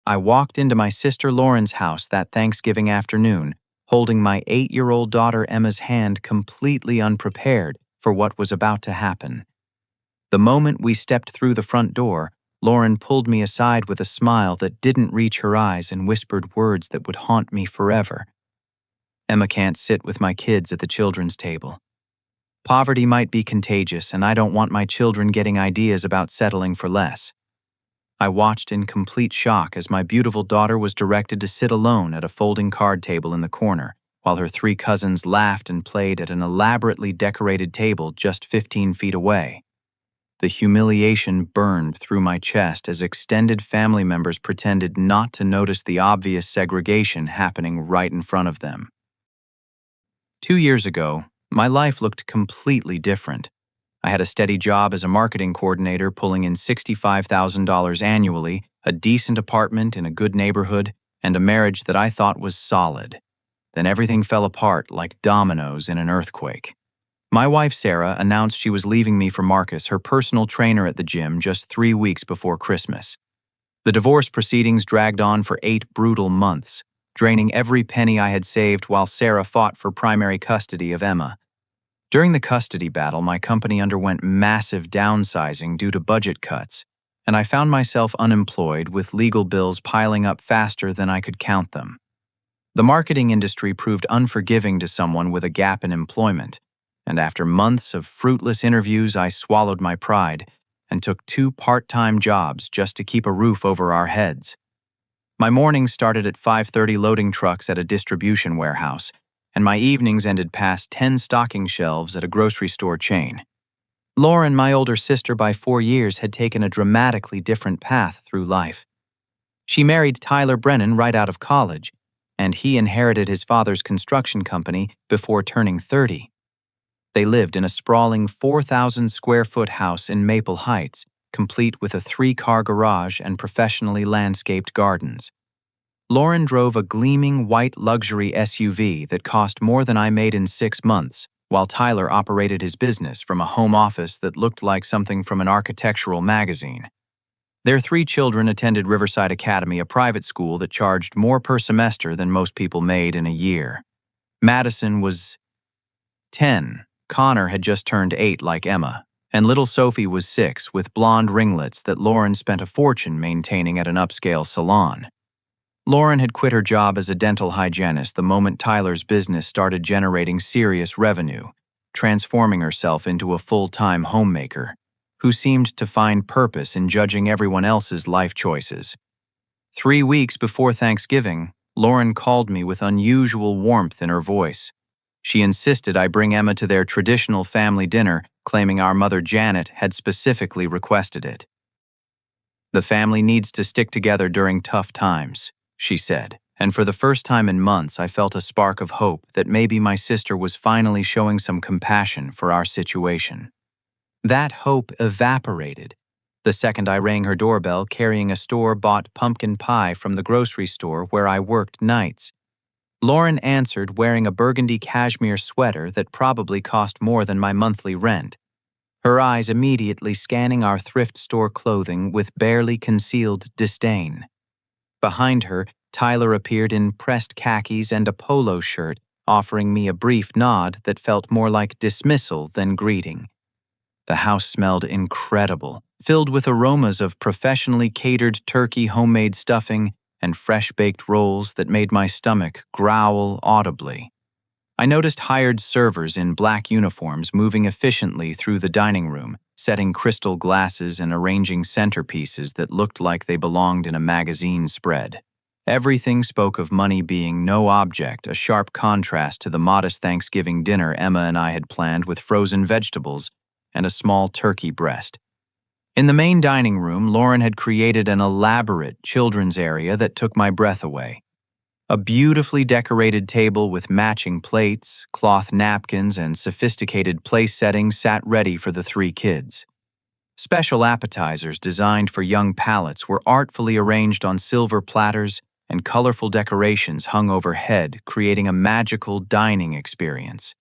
I walked into my sister Lauren's house that Thanksgiving afternoon, holding my 8-year-old daughter Emma's hand, completely unprepared for what was about to happen. The moment we stepped through the front door, Lauren pulled me aside with a smile that didn't reach her eyes and whispered words that would haunt me forever. "Emma can't sit with my kids at the children's table. Poverty might be contagious, and I don't want my children getting ideas about settling for less." I watched in complete shock as my beautiful daughter was directed to sit alone at a folding card table in the corner, while her 3 cousins laughed and played at an elaborately decorated table just 15 feet away. The humiliation burned through my chest as extended family members pretended not to notice the obvious segregation happening right in front of them. 2 years ago, my life looked completely different. I had a steady job as a marketing coordinator, pulling in $65,000 annually, a decent apartment in a good neighborhood, and a marriage that I thought was solid. Then everything fell apart like dominoes in an earthquake. My wife, Sarah, announced she was leaving me for Marcus, her personal trainer at the gym, just 3 weeks before Christmas. The divorce proceedings dragged on for 8 brutal months, draining every penny I had saved while Sarah fought for primary custody of Emma. During the custody battle, my company underwent massive downsizing due to budget cuts, and I found myself unemployed with legal bills piling up faster than I could count them. The marketing industry proved unforgiving to someone with a gap in employment, and after months of fruitless interviews, I swallowed my pride and took 2 part-time jobs just to keep a roof over our heads. My mornings started at 5:30 loading trucks at a distribution warehouse, and my evenings ended past 10 stocking shelves at a grocery store chain. Lauren, my older sister by 4 years, had taken a dramatically different path through life. She married Tyler Brennan right out of college, and he inherited his father's construction company before turning 30. They lived in a sprawling 4,000-square-foot house in Maple Heights, complete with a 3-car garage and professionally landscaped gardens. Lauren drove a gleaming white luxury SUV that cost more than I made in 6 months, while Tyler operated his business from a home office that looked like something from an architectural magazine. Their 3 children attended Riverside Academy, a private school that charged more per semester than most people made in a year. Madison was 10, Connor had just turned 8 like Emma, and little Sophie was 6 with blonde ringlets that Lauren spent a fortune maintaining at an upscale salon. Lauren had quit her job as a dental hygienist the moment Tyler's business started generating serious revenue, transforming herself into a full-time homemaker who seemed to find purpose in judging everyone else's life choices. 3 weeks before Thanksgiving, Lauren called me with unusual warmth in her voice. She insisted I bring Emma to their traditional family dinner, claiming our mother Janet had specifically requested it. "The family needs to stick together during tough times," she said, and for the first time in months I felt a spark of hope that maybe my sister was finally showing some compassion for our situation. That hope evaporated the second I rang her doorbell carrying a store-bought pumpkin pie from the grocery store where I worked nights. Lauren answered wearing a burgundy cashmere sweater that probably cost more than my monthly rent, her eyes immediately scanning our thrift store clothing with barely concealed disdain. Behind her, Tyler appeared in pressed khakis and a polo shirt, offering me a brief nod that felt more like dismissal than greeting. The house smelled incredible, filled with aromas of professionally catered turkey, homemade stuffing, and fresh-baked rolls that made my stomach growl audibly. I noticed hired servers in black uniforms moving efficiently through the dining room, setting crystal glasses and arranging centerpieces that looked like they belonged in a magazine spread. Everything spoke of money being no object, a sharp contrast to the modest Thanksgiving dinner Emma and I had planned with frozen vegetables and a small turkey breast. In the main dining room, Lauren had created an elaborate children's area that took my breath away. A beautifully decorated table with matching plates, cloth napkins, and sophisticated place settings sat ready for the 3 kids. Special appetizers designed for young palates were artfully arranged on silver platters, and colorful decorations hung overhead, creating a magical dining experience.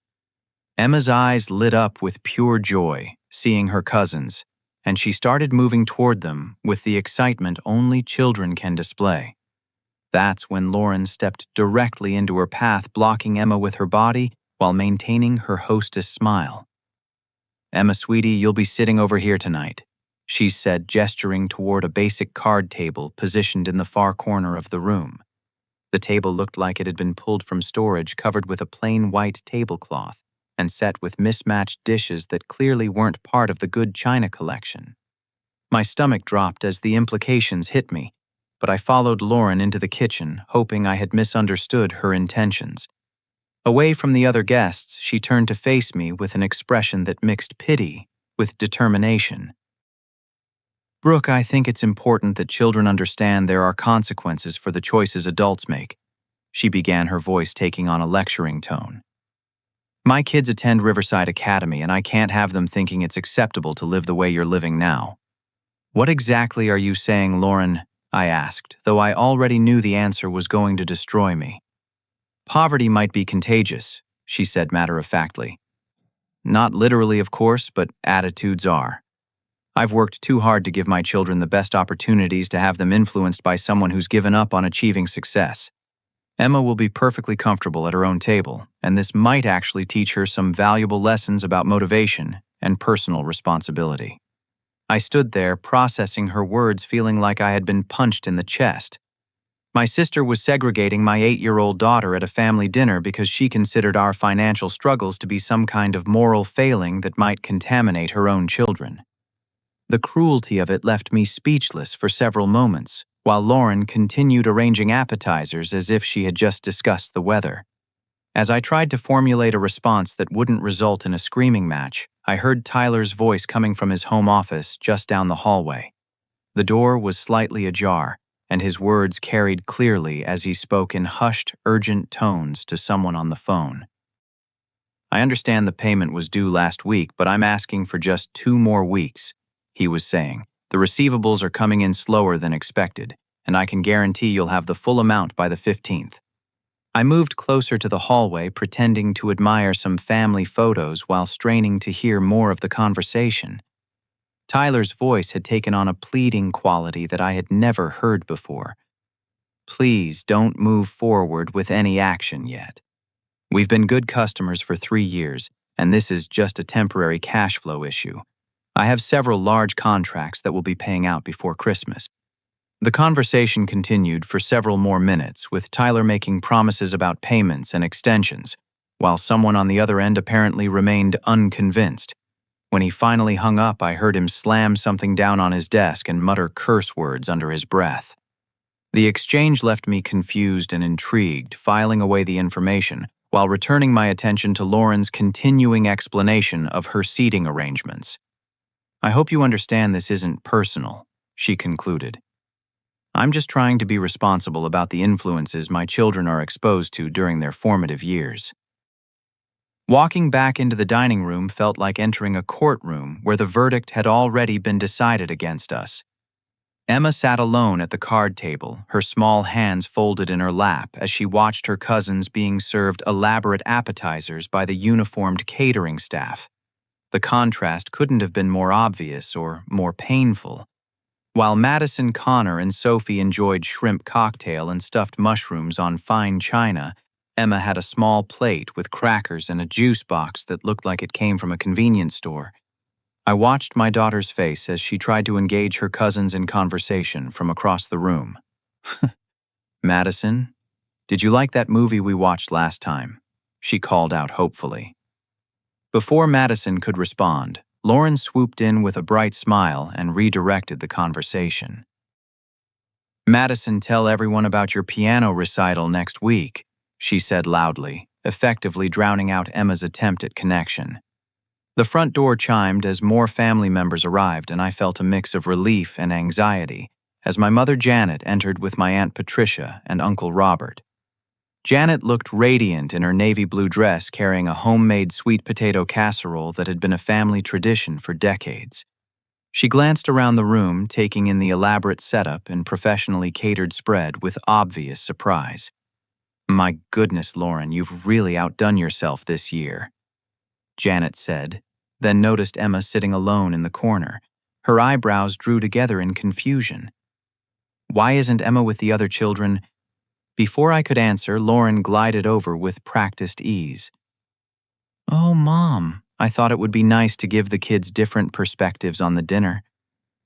Emma's eyes lit up with pure joy, seeing her cousins, and she started moving toward them with the excitement only children can display. That's when Lauren stepped directly into her path, blocking Emma with her body while maintaining her hostess smile. "Emma, sweetie, you'll be sitting over here tonight," she said, gesturing toward a basic card table positioned in the far corner of the room. The table looked like it had been pulled from storage, covered with a plain white tablecloth and set with mismatched dishes that clearly weren't part of the good china collection. My stomach dropped as the implications hit me, but I followed Lauren into the kitchen, hoping I had misunderstood her intentions. Away from the other guests, she turned to face me with an expression that mixed pity with determination. "Brooke, I think it's important that children understand there are consequences for the choices adults make," she began, her voice taking on a lecturing tone. "My kids attend Riverside Academy, and I can't have them thinking it's acceptable to live the way you're living now." "What exactly are you saying, Lauren?" I asked, though I already knew the answer was going to destroy me. "Poverty might be contagious," she said matter-of-factly. "Not literally, of course, but attitudes are. I've worked too hard to give my children the best opportunities to have them influenced by someone who's given up on achieving success. Emma will be perfectly comfortable at her own table, and this might actually teach her some valuable lessons about motivation and personal responsibility." I stood there, processing her words, feeling like I had been punched in the chest. My sister was segregating my 8-year-old daughter at a family dinner because she considered our financial struggles to be some kind of moral failing that might contaminate her own children. The cruelty of it left me speechless for several moments, while Lauren continued arranging appetizers as if she had just discussed the weather. As I tried to formulate a response that wouldn't result in a screaming match, I heard Tyler's voice coming from his home office just down the hallway. The door was slightly ajar, and his words carried clearly as he spoke in hushed, urgent tones to someone on the phone. "I understand the payment was due last week, but I'm asking for just 2 more weeks," he was saying. "The receivables are coming in slower than expected, and I can guarantee you'll have the full amount by the 15th. I moved closer to the hallway, pretending to admire some family photos while straining to hear more of the conversation. Tyler's voice had taken on a pleading quality that I had never heard before. "Please don't move forward with any action yet. We've been good customers for 3 years, and this is just a temporary cash flow issue. I have several large contracts that will be paying out before Christmas." The conversation continued for several more minutes, with Tyler making promises about payments and extensions, while someone on the other end apparently remained unconvinced. When he finally hung up, I heard him slam something down on his desk and mutter curse words under his breath. The exchange left me confused and intrigued, filing away the information, while returning my attention to Lauren's continuing explanation of her seating arrangements. "I hope you understand this isn't personal," she concluded. "I'm just trying to be responsible about the influences my children are exposed to during their formative years." Walking back into the dining room felt like entering a courtroom where the verdict had already been decided against us. Emma sat alone at the card table, her small hands folded in her lap as she watched her cousins being served elaborate appetizers by the uniformed catering staff. The contrast couldn't have been more obvious or more painful. While Madison, Connor, and Sophie enjoyed shrimp cocktail and stuffed mushrooms on fine china, Emma had a small plate with crackers and a juice box that looked like it came from a convenience store. I watched my daughter's face as she tried to engage her cousins in conversation from across the room. "Madison, did you like that movie we watched last time?" she called out hopefully. Before Madison could respond, Lauren swooped in with a bright smile and redirected the conversation. "Madison, tell everyone about your piano recital next week," she said loudly, effectively drowning out Emma's attempt at connection. The front door chimed as more family members arrived, and I felt a mix of relief and anxiety as my mother Janet entered with my Aunt Patricia and Uncle Robert. Janet looked radiant in her navy blue dress, carrying a homemade sweet potato casserole that had been a family tradition for decades. She glanced around the room, taking in the elaborate setup and professionally catered spread with obvious surprise. "My goodness, Lauren, you've really outdone yourself this year," Janet said, then noticed Emma sitting alone in the corner. Her eyebrows drew together in confusion. "Why isn't Emma with the other children?" Before I could answer, Lauren glided over with practiced ease. "Oh, Mom, I thought it would be nice to give the kids different perspectives on the dinner.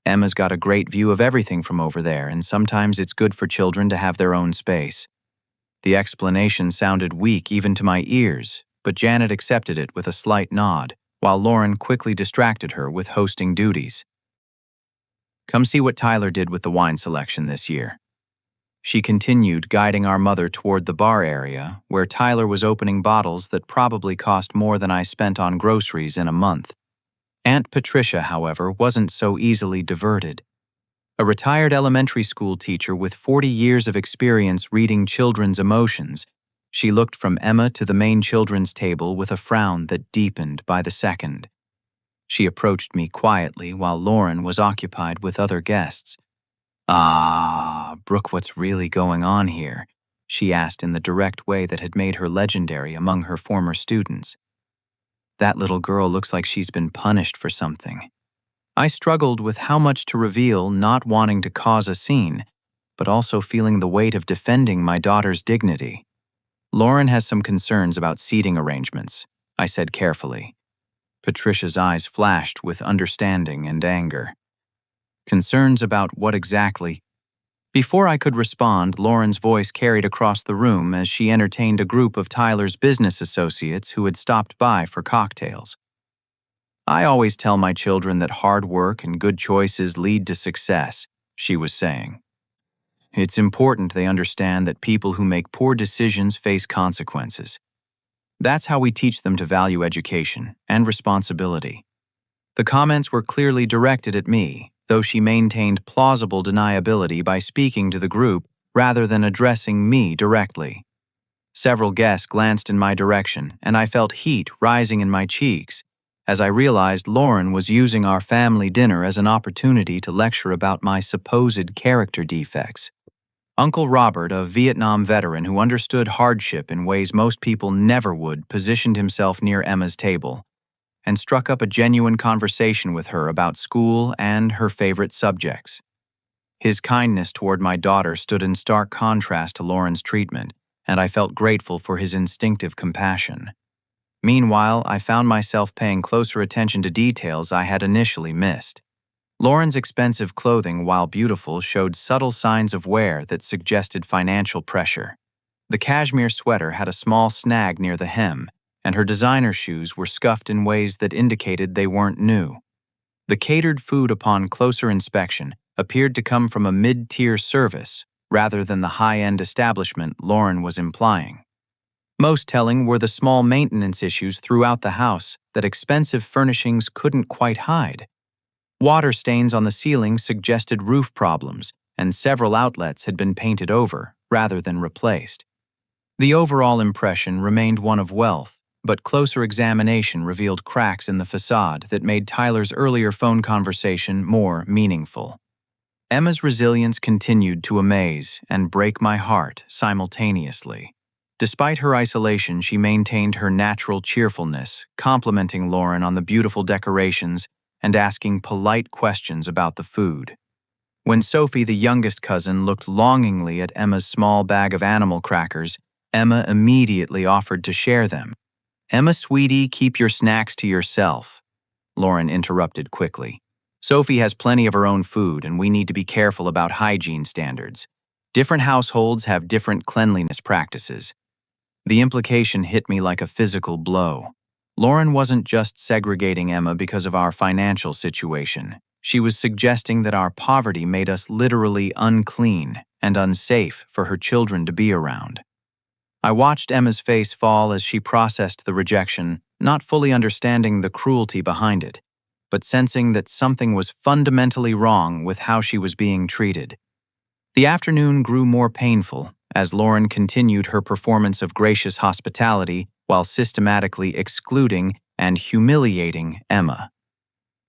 Emma's got a great view of everything from over there, and sometimes it's good for children to have their own space." The explanation sounded weak even to my ears, but Janet accepted it with a slight nod, while Lauren quickly distracted her with hosting duties. "Come see what Tyler did with the wine selection this year." She continued, guiding our mother toward the bar area, where Tyler was opening bottles that probably cost more than I spent on groceries in a month. Aunt Patricia, however, wasn't so easily diverted. A retired elementary school teacher with 40 years of experience reading children's emotions, she looked from Emma to the main children's table with a frown that deepened by the second. She approached me quietly while Lauren was occupied with other guests. Brooke, what's really going on here?" she asked in the direct way that had made her legendary among her former students. "That little girl looks like she's been punished for something." I struggled with how much to reveal, not wanting to cause a scene, but also feeling the weight of defending my daughter's dignity. "Lauren has some concerns about seating arrangements," I said carefully. Patricia's eyes flashed with understanding and anger. "Concerns about what exactly?" Before I could respond, Lauren's voice carried across the room as she entertained a group of Tyler's business associates who had stopped by for cocktails. "I always tell my children that hard work and good choices lead to success," she was saying. "It's important they understand that people who make poor decisions face consequences. That's how we teach them to value education and responsibility." The comments were clearly directed at me, though she maintained plausible deniability by speaking to the group rather than addressing me directly. Several guests glanced in my direction, and I felt heat rising in my cheeks as I realized Lauren was using our family dinner as an opportunity to lecture about my supposed character defects. Uncle Robert, a Vietnam veteran who understood hardship in ways most people never would, positioned himself near Emma's table and struck up a genuine conversation with her about school and her favorite subjects. His kindness toward my daughter stood in stark contrast to Lauren's treatment, and I felt grateful for his instinctive compassion. Meanwhile, I found myself paying closer attention to details I had initially missed. Lauren's expensive clothing, while beautiful, showed subtle signs of wear that suggested financial pressure. The cashmere sweater had a small snag near the hem, and her designer shoes were scuffed in ways that indicated they weren't new. The catered food, upon closer inspection, appeared to come from a mid-tier service, rather than the high-end establishment Lauren was implying. Most telling were the small maintenance issues throughout the house that expensive furnishings couldn't quite hide. Water stains on the ceiling suggested roof problems, and several outlets had been painted over, rather than replaced. The overall impression remained one of wealth, but closer examination revealed cracks in the facade that made Tyler's earlier phone conversation more meaningful. Emma's resilience continued to amaze and break my heart simultaneously. Despite her isolation, she maintained her natural cheerfulness, complimenting Lauren on the beautiful decorations and asking polite questions about the food. When Sophie, the youngest cousin, looked longingly at Emma's small bag of animal crackers, Emma immediately offered to share them. "Emma, sweetie, keep your snacks to yourself," Lauren interrupted quickly. "Sophie has plenty of her own food, and we need to be careful about hygiene standards. Different households have different cleanliness practices." The implication hit me like a physical blow. Lauren wasn't just segregating Emma because of our financial situation. She was suggesting that our poverty made us literally unclean and unsafe for her children to be around. I watched Emma's face fall as she processed the rejection, not fully understanding the cruelty behind it, but sensing that something was fundamentally wrong with how she was being treated. The afternoon grew more painful as Lauren continued her performance of gracious hospitality while systematically excluding and humiliating Emma.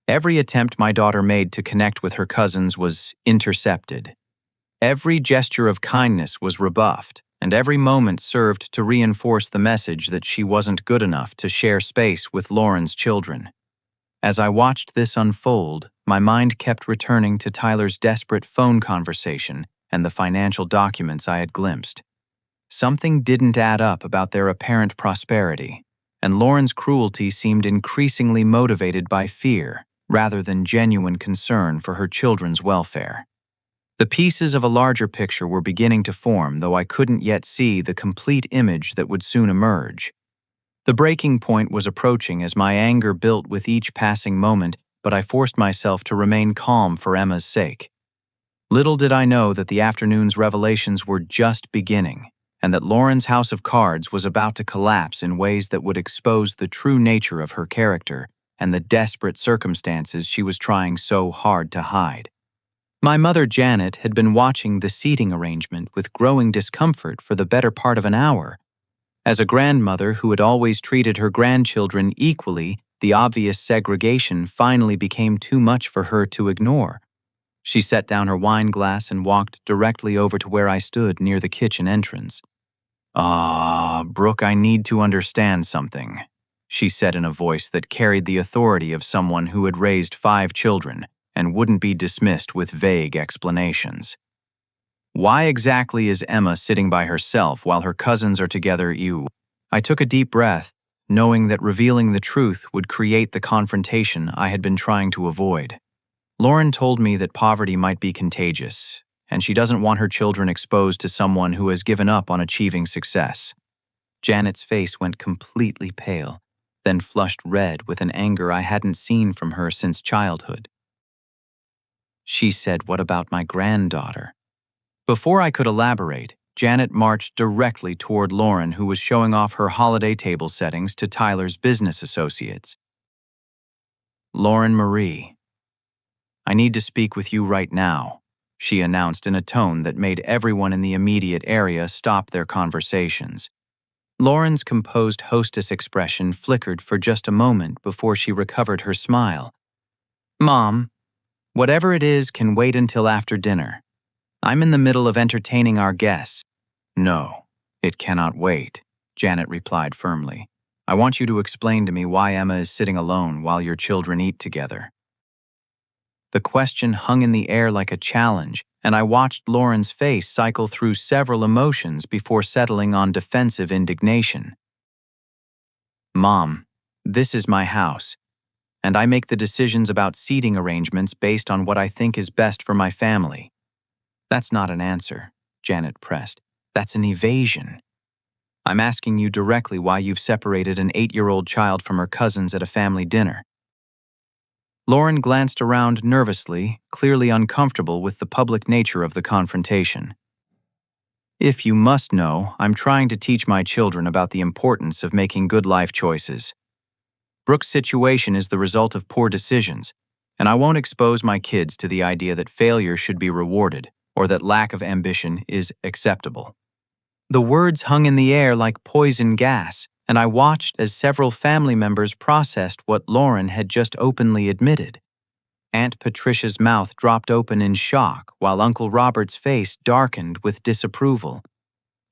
Every attempt my daughter made to connect with her cousins was intercepted. Every gesture of kindness was rebuffed, and every moment served to reinforce the message that she wasn't good enough to share space with Lauren's children. As I watched this unfold, my mind kept returning to Tyler's desperate phone conversation and the financial documents I had glimpsed. Something didn't add up about their apparent prosperity, and Lauren's cruelty seemed increasingly motivated by fear rather than genuine concern for her children's welfare. The pieces of a larger picture were beginning to form, though I couldn't yet see the complete image that would soon emerge. The breaking point was approaching as my anger built with each passing moment, but I forced myself to remain calm for Emma's sake. Little did I know that the afternoon's revelations were just beginning, and that Lauren's house of cards was about to collapse in ways that would expose the true nature of her character and the desperate circumstances she was trying so hard to hide. My mother, Janet, had been watching the seating arrangement with growing discomfort for the better part of an hour. As a grandmother who had always treated her grandchildren equally, the obvious segregation finally became too much for her to ignore. She set down her wine glass and walked directly over to where I stood near the kitchen entrance. Brooke, I need to understand something," she said in a voice that carried the authority of someone who had raised 5 children and wouldn't be dismissed with vague explanations. "Why exactly is Emma sitting by herself while her cousins are together? I took a deep breath, knowing that revealing the truth would create the confrontation I had been trying to avoid. Lauren told me that poverty might be contagious, and she doesn't want her children exposed to someone who has given up on achieving success. Janet's face went completely pale, then flushed red with an anger I hadn't seen from her since childhood. She said, "What about my granddaughter?" Before I could elaborate, Janet marched directly toward Lauren, who was showing off her holiday table settings to Tyler's business associates. "Lauren Marie, I need to speak with you right now," she announced in a tone that made everyone in the immediate area stop their conversations. Lauren's composed hostess expression flickered for just a moment before she recovered her smile. "Mom, whatever it is can wait until after dinner. I'm in the middle of entertaining our guests." "No, it cannot wait," Janet replied firmly. "I want you to explain to me why Emma is sitting alone while your children eat together." The question hung in the air like a challenge, and I watched Lauren's face cycle through several emotions before settling on defensive indignation. "Mom, this is my house, and I make the decisions about seating arrangements based on what I think is best for my family." "That's not an answer," Janet pressed. "That's an evasion. I'm asking you directly why you've separated an 8-year-old child from her cousins at a family dinner." Lauren glanced around nervously, clearly uncomfortable with the public nature of the confrontation. "If you must know, I'm trying to teach my children about the importance of making good life choices. Brooke's situation is the result of poor decisions, and I won't expose my kids to the idea that failure should be rewarded or that lack of ambition is acceptable." The words hung in the air like poison gas, and I watched as several family members processed what Lauren had just openly admitted. Aunt Patricia's mouth dropped open in shock, while Uncle Robert's face darkened with disapproval.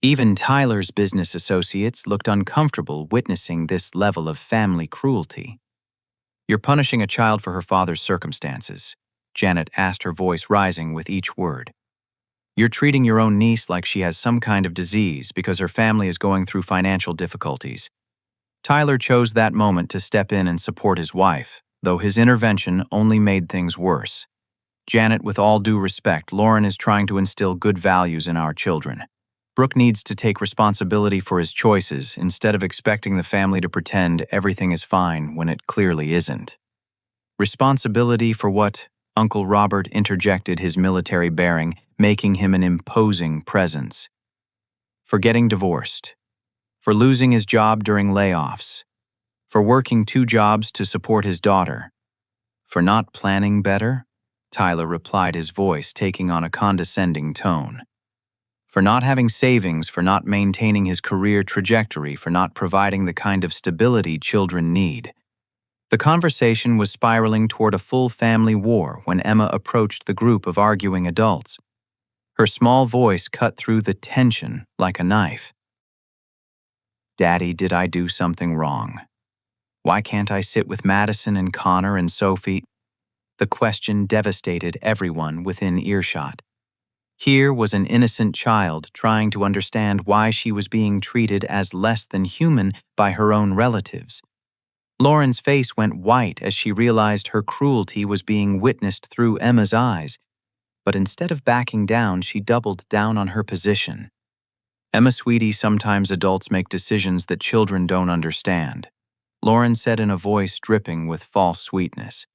Even Tyler's business associates looked uncomfortable witnessing this level of family cruelty. "You're punishing a child for her father's circumstances," Janet asked, her voice rising with each word. "You're treating your own niece like she has some kind of disease because her family is going through financial difficulties." Tyler chose that moment to step in and support his wife, though his intervention only made things worse. "Janet, with all due respect, Lauren is trying to instill good values in our children. Brooke needs to take responsibility for his choices instead of expecting the family to pretend everything is fine when it clearly isn't." "Responsibility for what?" Uncle Robert interjected, his military bearing, making him an imposing presence. "For getting divorced. For losing his job during layoffs. For working 2 jobs to support his daughter. For not planning better?" Tyler replied, his voice taking on a condescending tone. "For not having savings, for not maintaining his career trajectory, for not providing the kind of stability children need." The conversation was spiraling toward a full family war when Emma approached the group of arguing adults. Her small voice cut through the tension like a knife. "Daddy, did I do something wrong? Why can't I sit with Madison and Connor and Sophie?" The question devastated everyone within earshot. Here was an innocent child trying to understand why she was being treated as less than human by her own relatives. Lauren's face went white as she realized her cruelty was being witnessed through Emma's eyes, but instead of backing down, she doubled down on her position. "Emma, sweetie, sometimes adults make decisions that children don't understand," Lauren said in a voice dripping with false sweetness.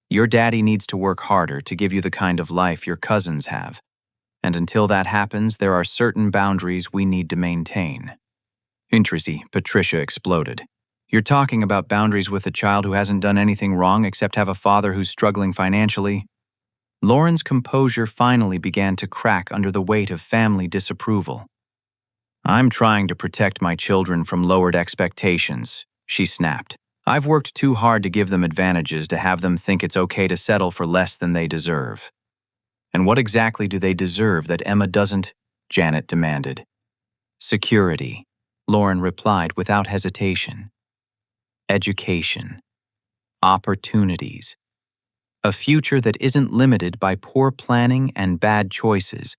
"Your daddy needs to work harder to give you the kind of life your cousins have, and until that happens, there are certain boundaries we need to maintain." "Interesting," Patricia exploded. "You're talking about boundaries with a child who hasn't done anything wrong except have a father who's struggling financially?" Lauren's composure finally began to crack under the weight of family disapproval. "I'm trying to protect my children from lowered expectations," she snapped. "I've worked too hard to give them advantages to have them think it's okay to settle for less than they deserve." "And what exactly do they deserve that Emma doesn't?" Janet demanded. "Security," Lauren replied without hesitation. "Education. Opportunities. A future that isn't limited by poor planning and bad choices."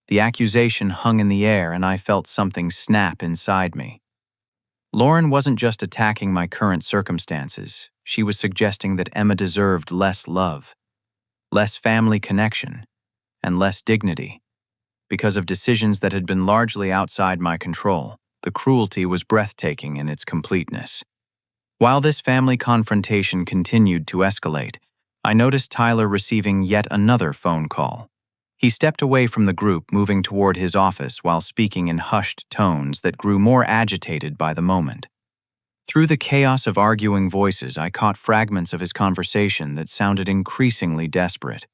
The accusation hung in the air, and I felt something snap inside me. Lauren wasn't just attacking my current circumstances. She was suggesting that Emma deserved less love, less family connection, and less dignity. Because of decisions that had been largely outside my control, the cruelty was breathtaking in its completeness. While this family confrontation continued to escalate, I noticed Tyler receiving yet another phone call. He stepped away from the group, moving toward his office while speaking in hushed tones that grew more agitated by the moment. Through the chaos of arguing voices, I caught fragments of his conversation that sounded increasingly desperate.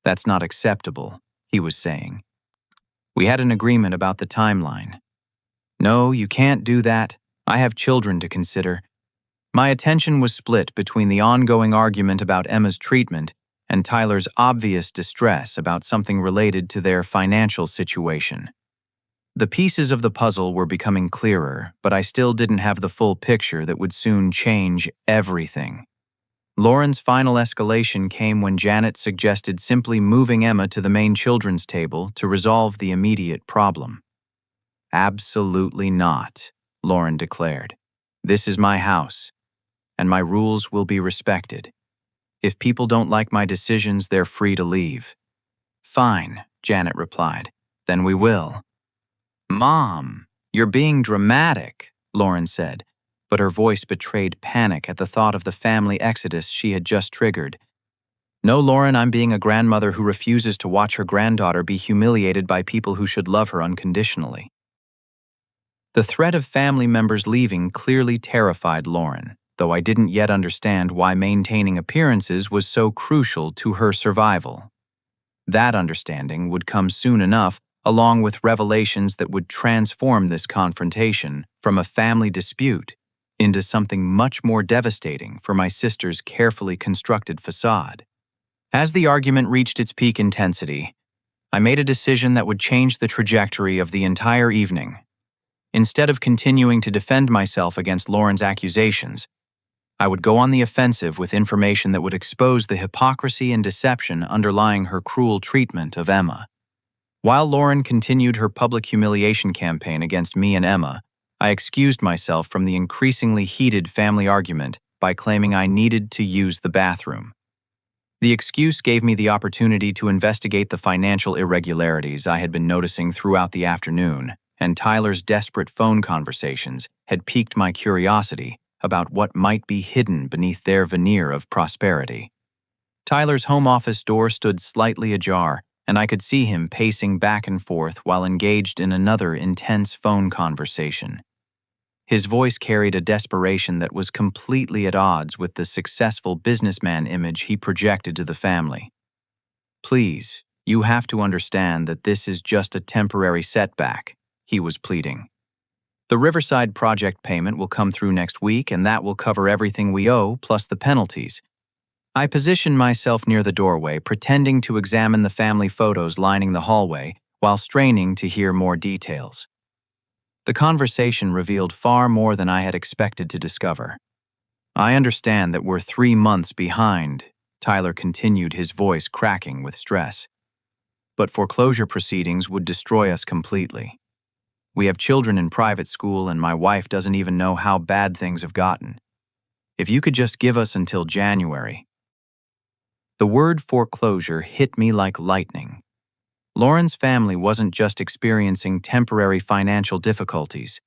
"That's not acceptable," he was saying. "We had an agreement about the timeline." "No, you can't do that. I have children to consider." My attention was split between the ongoing argument about Emma's treatment and Tyler's obvious distress about something related to their financial situation. The pieces of the puzzle were becoming clearer, but I still didn't have the full picture that would soon change everything. Lauren's final escalation came when Janet suggested simply moving Emma to the main children's table to resolve the immediate problem. "Absolutely not," Lauren declared. "This is my house, and my rules will be respected. If people don't like my decisions, they're free to leave." "Fine," Janet replied. "Then we will." "Mom, you're being dramatic," Lauren said, but her voice betrayed panic at the thought of the family exodus she had just triggered. "No, Lauren, I'm being a grandmother who refuses to watch her granddaughter be humiliated by people who should love her unconditionally." The threat of family members leaving clearly terrified Lauren, though I didn't yet understand why maintaining appearances was so crucial to her survival. That understanding would come soon enough, along with revelations that would transform this confrontation from a family dispute into something much more devastating for my sister's carefully constructed facade. As the argument reached its peak intensity, I made a decision that would change the trajectory of the entire evening. Instead of continuing to defend myself against Lauren's accusations, I would go on the offensive with information that would expose the hypocrisy and deception underlying her cruel treatment of Emma. While Lauren continued her public humiliation campaign against me and Emma, I excused myself from the increasingly heated family argument by claiming I needed to use the bathroom. The excuse gave me the opportunity to investigate the financial irregularities I had been noticing throughout the afternoon, and Tyler's desperate phone conversations had piqued my curiosity about what might be hidden beneath their veneer of prosperity. Tyler's home office door stood slightly ajar, and I could see him pacing back and forth while engaged in another intense phone conversation. His voice carried a desperation that was completely at odds with the successful businessman image he projected to the family. "Please, you have to understand that this is just a temporary setback," he was pleading. "The Riverside project payment will come through next week, and that will cover everything we owe, plus the penalties." I positioned myself near the doorway, pretending to examine the family photos lining the hallway while straining to hear more details. The conversation revealed far more than I had expected to discover. "I understand that we're 3 months behind," Tyler continued, his voice cracking with stress. but foreclosure proceedings would destroy us completely. We have children in private school, and my wife doesn't even know how bad things have gotten. If you could just give us until January." The word foreclosure hit me like lightning. Lauren's family wasn't just experiencing temporary financial difficulties.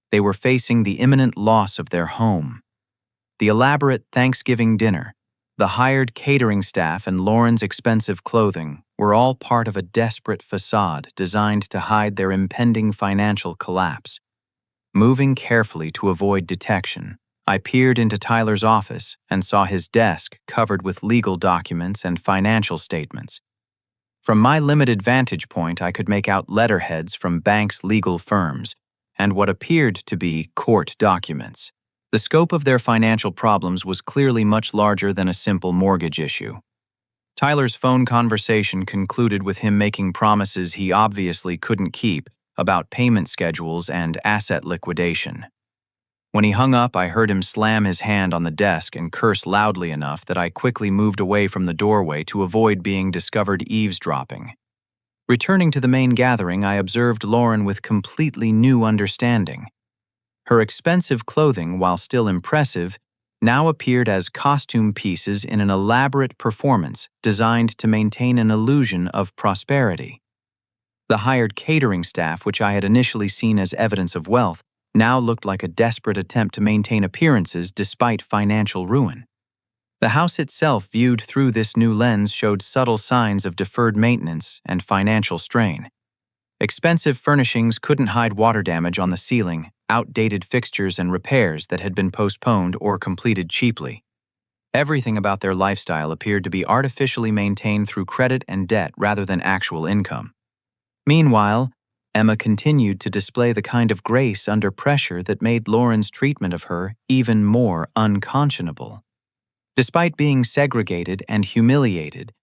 They were facing the imminent loss of their home. The elaborate Thanksgiving dinner, the hired catering staff, and Lauren's expensive clothing were all part of a desperate facade designed to hide their impending financial collapse. Moving carefully to avoid detection, I peered into Tyler's office and saw his desk covered with legal documents and financial statements. From my limited vantage point, I could make out letterheads from banks' legal firms and what appeared to be court documents. The scope of their financial problems was clearly much larger than a simple mortgage issue. Tyler's phone conversation concluded with him making promises he obviously couldn't keep about payment schedules and asset liquidation. When he hung up, I heard him slam his hand on the desk and curse loudly enough that I quickly moved away from the doorway to avoid being discovered eavesdropping. Returning to the main gathering, I observed Lauren with completely new understanding. Her expensive clothing, while still impressive, now appeared as costume pieces in an elaborate performance designed to maintain an illusion of prosperity. The hired catering staff, which I had initially seen as evidence of wealth, now looked like a desperate attempt to maintain appearances despite financial ruin. The house itself, viewed through this new lens, showed subtle signs of deferred maintenance and financial strain. Expensive furnishings couldn't hide water damage on the ceiling, outdated fixtures, and repairs that had been postponed or completed cheaply. Everything about their lifestyle appeared to be artificially maintained through credit and debt rather than actual income. Meanwhile, Emma continued to display the kind of grace under pressure that made Lauren's treatment of her even more unconscionable. Despite being segregated and humiliated,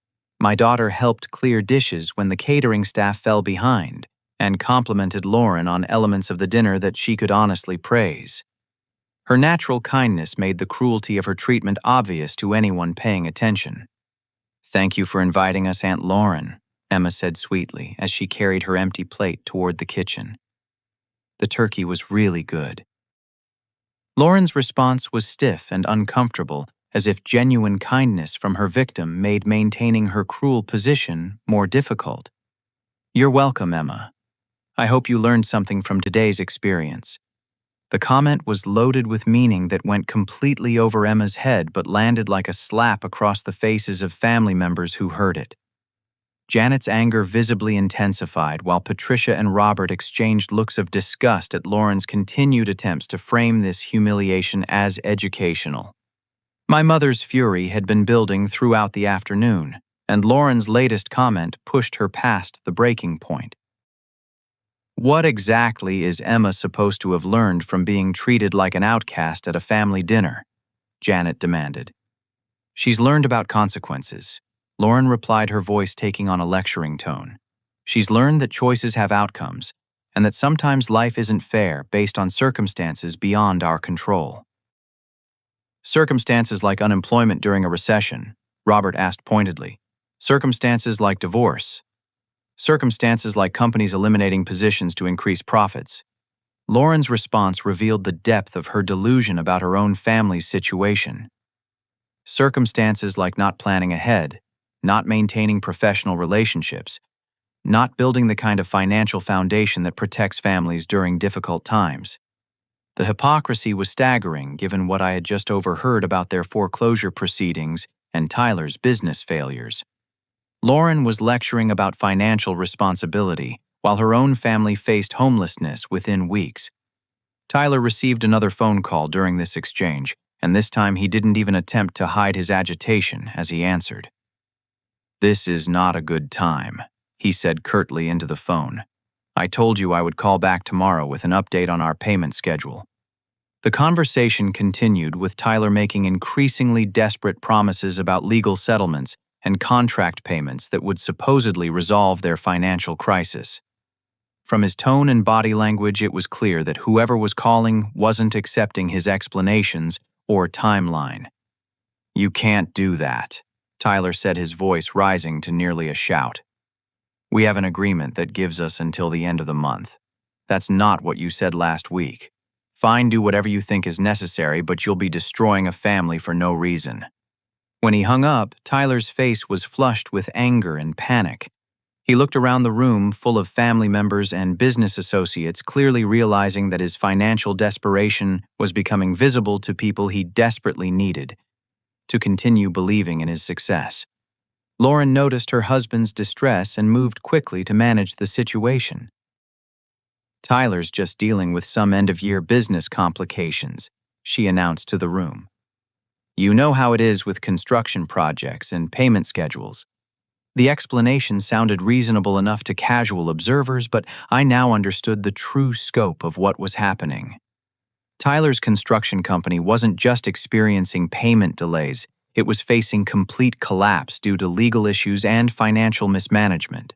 my daughter helped clear dishes when the catering staff fell behind and complimented Lauren on elements of the dinner that she could honestly praise. Her natural kindness made the cruelty of her treatment obvious to anyone paying attention. "Thank you for inviting us, Aunt Lauren," Emma said sweetly as she carried her empty plate toward the kitchen. "The turkey was really good." Lauren's response was stiff and uncomfortable, as if genuine kindness from her victim made maintaining her cruel position more difficult. "You're welcome, Emma. I hope you learned something from today's experience." The comment was loaded with meaning that went completely over Emma's head but landed like a slap across the faces of family members who heard it. Janet's anger visibly intensified while Patricia and Robert exchanged looks of disgust at Lauren's continued attempts to frame this humiliation as educational. My mother's fury had been building throughout the afternoon, and Lauren's latest comment pushed her past the breaking point. What exactly is Emma supposed to have learned from being treated like an outcast at a family dinner? Janet demanded. "She's learned about consequences," Lauren replied, her voice taking on a lecturing tone. "She's learned that choices have outcomes, and that sometimes life isn't fair based on circumstances beyond our control." "Circumstances like unemployment during a recession," Robert asked pointedly. "Circumstances like divorce. Circumstances like companies eliminating positions to increase profits." Lauren's response revealed the depth of her delusion about her own family's situation. "Circumstances like not planning ahead, not maintaining professional relationships, not building the kind of financial foundation that protects families during difficult times." The hypocrisy was staggering given what I had just overheard about their foreclosure proceedings and Tyler's business failures. Lauren was lecturing about financial responsibility while her own family faced homelessness within weeks. Tyler received another phone call during this exchange, and this time he didn't even attempt to hide his agitation as he answered. "This is not a good time," he said curtly into the phone. "I told you I would call back tomorrow with an update on our payment schedule." The conversation continued with Tyler making increasingly desperate promises about legal settlements and contract payments that would supposedly resolve their financial crisis. From his tone and body language, it was clear that whoever was calling wasn't accepting his explanations or timeline. "You can't do that," Tyler said, his voice rising to nearly a shout. We have an agreement that gives us until the end of the month. That's not what you said last week. Fine, do whatever you think is necessary, but you'll be destroying a family for no reason." When he hung up, Tyler's face was flushed with anger and panic. He looked around the room full of family members and business associates, clearly realizing that his financial desperation was becoming visible to people he desperately needed to continue believing in his success. Lauren noticed her husband's distress and moved quickly to manage the situation. "Tyler's just dealing with some end-of-year business complications," she announced to the room. "You know how it is with construction projects and payment schedules." The explanation sounded reasonable enough to casual observers, but I now understood the true scope of what was happening. Tyler's construction company wasn't just experiencing payment delays, it was facing complete collapse due to legal issues and financial mismanagement.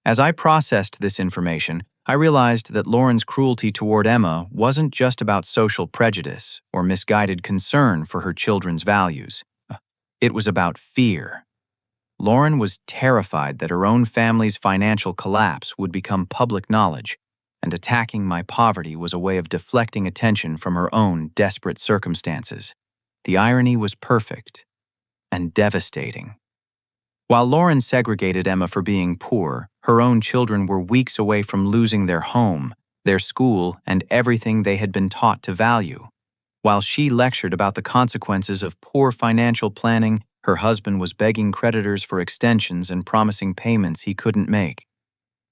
As I processed this information, I realized that Lauren's cruelty toward Emma wasn't just about social prejudice or misguided concern for her children's values. It was about fear. Lauren was terrified that her own family's financial collapse would become public knowledge, and attacking my poverty was a way of deflecting attention from her own desperate circumstances. The irony was perfect and devastating. While Lauren segregated Emma for being poor, her own children were weeks away from losing their home, their school, and everything they had been taught to value. While she lectured about the consequences of poor financial planning, her husband was begging creditors for extensions and promising payments he couldn't make.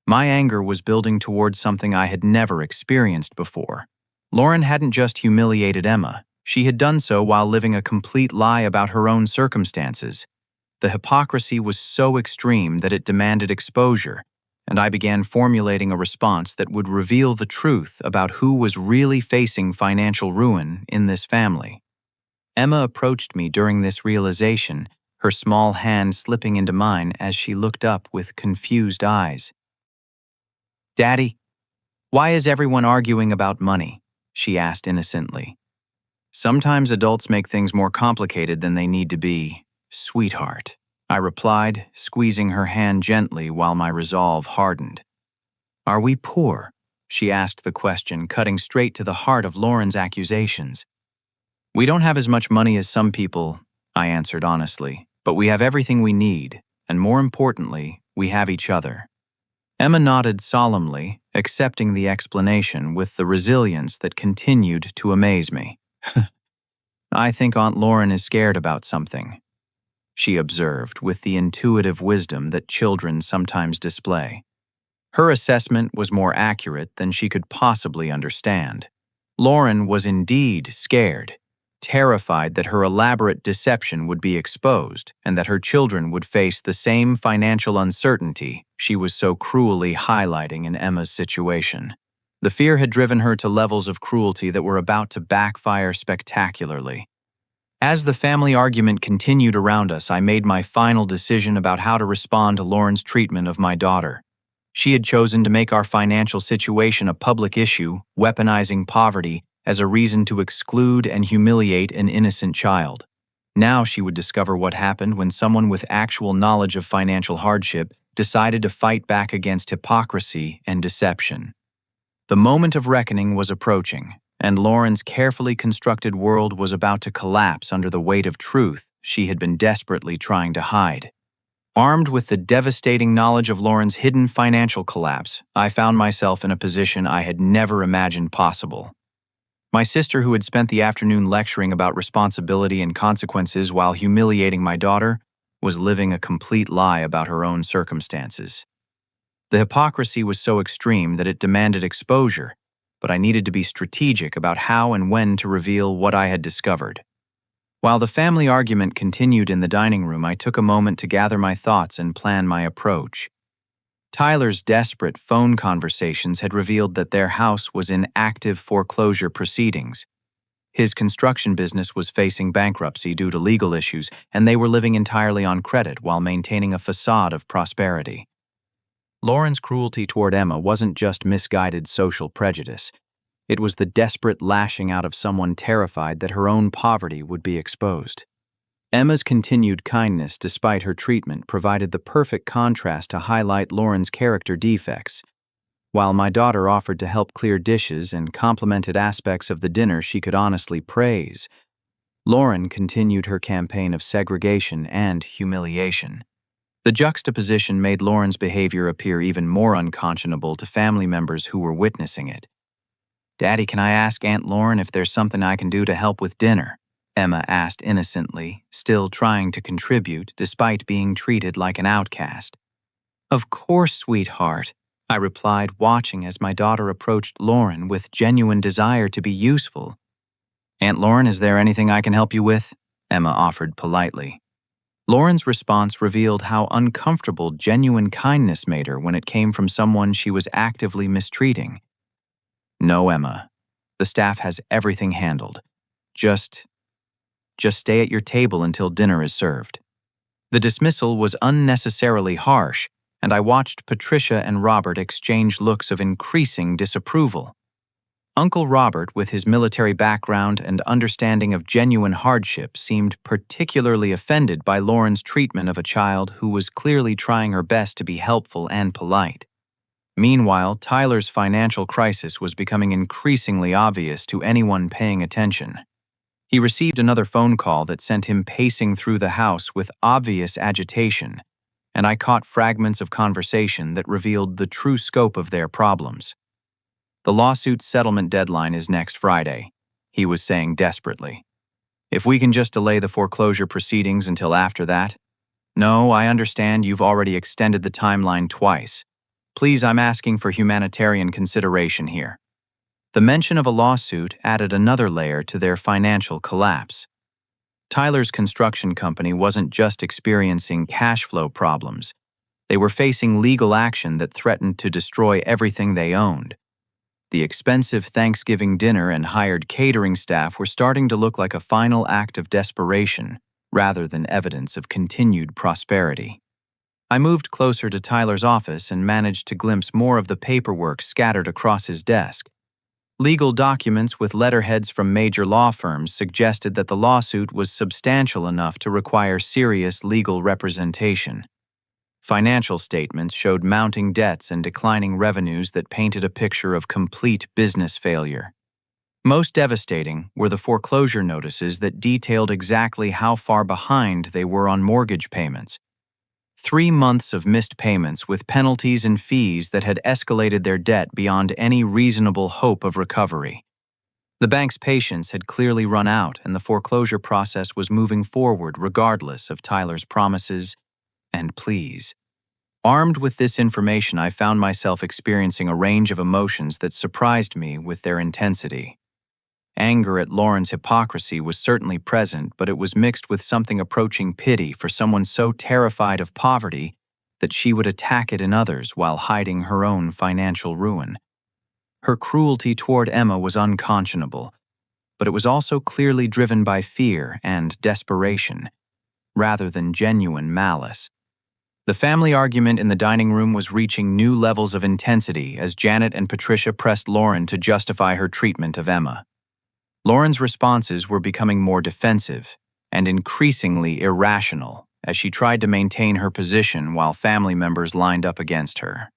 My anger was building towards something I had never experienced before. Lauren hadn't just humiliated Emma, she had done so while living a complete lie about her own circumstances. The hypocrisy was so extreme that it demanded exposure, and I began formulating a response that would reveal the truth about who was really facing financial ruin in this family. Emma approached me during this realization, her small hand slipping into mine as she looked up with confused eyes. "Daddy, why is everyone arguing about money?" she asked innocently. "Sometimes adults make things more complicated than they need to be, sweetheart," I replied, squeezing her hand gently while my resolve hardened. "Are we poor?" she asked the question, cutting straight to the heart of Lauren's accusations. "We don't have as much money as some people," I answered honestly, "but we have everything we need, and more importantly, we have each other." Emma nodded solemnly, accepting the explanation with the resilience that continued to amaze me. "I think Aunt Lauren is scared about something," she observed with the intuitive wisdom that children sometimes display. Her assessment was more accurate than she could possibly understand. Lauren was indeed scared, terrified that her elaborate deception would be exposed and that her children would face the same financial uncertainty she was so cruelly highlighting in Emma's situation. The fear had driven her to levels of cruelty that were about to backfire spectacularly. As the family argument continued around us, I made my final decision about how to respond to Lauren's treatment of my daughter. She had chosen to make our financial situation a public issue, weaponizing poverty as a reason to exclude and humiliate an innocent child. Now she would discover what happened when someone with actual knowledge of financial hardship decided to fight back against hypocrisy and deception. The moment of reckoning was approaching, and Lauren's carefully constructed world was about to collapse under the weight of truth she had been desperately trying to hide. Armed with the devastating knowledge of Lauren's hidden financial collapse, I found myself in a position I had never imagined possible. My sister, who had spent the afternoon lecturing about responsibility and consequences while humiliating my daughter, was living a complete lie about her own circumstances. The hypocrisy was so extreme that it demanded exposure, but I needed to be strategic about how and when to reveal what I had discovered. While the family argument continued in the dining room, I took a moment to gather my thoughts and plan my approach. Tyler's desperate phone conversations had revealed that their house was in active foreclosure proceedings. His construction business was facing bankruptcy due to legal issues, and they were living entirely on credit while maintaining a facade of prosperity. Lauren's cruelty toward Emma wasn't just misguided social prejudice. It was the desperate lashing out of someone terrified that her own poverty would be exposed. Emma's continued kindness despite her treatment provided the perfect contrast to highlight Lauren's character defects. While my daughter offered to help clear dishes and complimented aspects of the dinner she could honestly praise, Lauren continued her campaign of segregation and humiliation. The juxtaposition made Lauren's behavior appear even more unconscionable to family members who were witnessing it. "Daddy, can I ask Aunt Lauren if there's something I can do to help with dinner?" Emma asked innocently, still trying to contribute despite being treated like an outcast. "Of course, sweetheart," I replied, watching as my daughter approached Lauren with genuine desire to be useful. "Aunt Lauren, is there anything I can help you with?" Emma offered politely. Lauren's response revealed how uncomfortable genuine kindness made her when it came from someone she was actively mistreating. "No, Emma. The staff has everything handled. Just stay at your table until dinner is served." The dismissal was unnecessarily harsh, and I watched Patricia and Robert exchange looks of increasing disapproval. Uncle Robert, with his military background and understanding of genuine hardship, seemed particularly offended by Lauren's treatment of a child who was clearly trying her best to be helpful and polite. Meanwhile, Tyler's financial crisis was becoming increasingly obvious to anyone paying attention. He received another phone call that sent him pacing through the house with obvious agitation, and I caught fragments of conversation that revealed the true scope of their problems. "The lawsuit's settlement deadline is next Friday," he was saying desperately. "If we can just delay the foreclosure proceedings until after that." "No, I understand you've already extended the timeline twice. Please, I'm asking for humanitarian consideration here." The mention of a lawsuit added another layer to their financial collapse. Tyler's construction company wasn't just experiencing cash flow problems. They were facing legal action that threatened to destroy everything they owned. The expensive Thanksgiving dinner and hired catering staff were starting to look like a final act of desperation rather than evidence of continued prosperity. I moved closer to Tyler's office and managed to glimpse more of the paperwork scattered across his desk. Legal documents with letterheads from major law firms suggested that the lawsuit was substantial enough to require serious legal representation. Financial statements showed mounting debts and declining revenues that painted a picture of complete business failure. Most devastating were the foreclosure notices that detailed exactly how far behind they were on mortgage payments. 3 months of missed payments with penalties and fees that had escalated their debt beyond any reasonable hope of recovery. The bank's patience had clearly run out, and the foreclosure process was moving forward regardless of Tyler's promises and pleas. Armed with this information, I found myself experiencing a range of emotions that surprised me with their intensity. Anger at Lauren's hypocrisy was certainly present, but it was mixed with something approaching pity for someone so terrified of poverty that she would attack it in others while hiding her own financial ruin. Her cruelty toward Emma was unconscionable, but it was also clearly driven by fear and desperation, rather than genuine malice. The family argument in the dining room was reaching new levels of intensity as Janet and Patricia pressed Lauren to justify her treatment of Emma. Lauren's responses were becoming more defensive and increasingly irrational as she tried to maintain her position while family members lined up against her.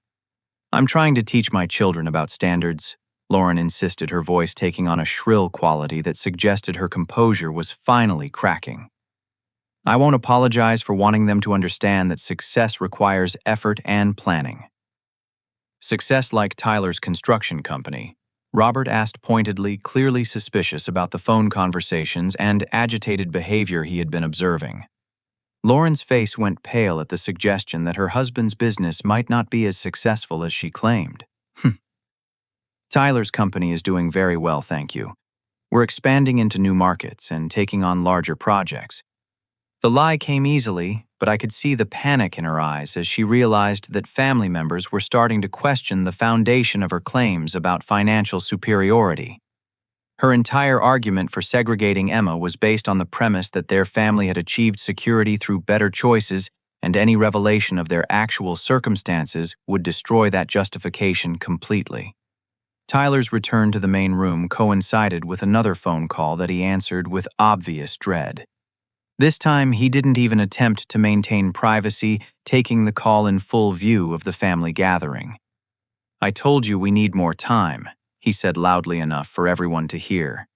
"I'm trying to teach my children about standards," Lauren insisted, her voice taking on a shrill quality that suggested her composure was finally cracking. "I won't apologize for wanting them to understand that success requires effort and planning." Success like Tyler's construction company, Robert asked pointedly, clearly suspicious about the phone conversations and agitated behavior he had been observing. Lauren's face went pale at the suggestion that her husband's business might not be as successful as she claimed. "Tyler's company is doing very well, thank you. We're expanding into new markets and taking on larger projects." The lie came easily, but I could see the panic in her eyes as she realized that family members were starting to question the foundation of her claims about financial superiority. Her entire argument for segregating Emma was based on the premise that their family had achieved security through better choices, and any revelation of their actual circumstances would destroy that justification completely. Tyler's return to the main room coincided with another phone call that he answered with obvious dread. This time, he didn't even attempt to maintain privacy, taking the call in full view of the family gathering. "I told you we need more time," he said loudly enough for everyone to hear.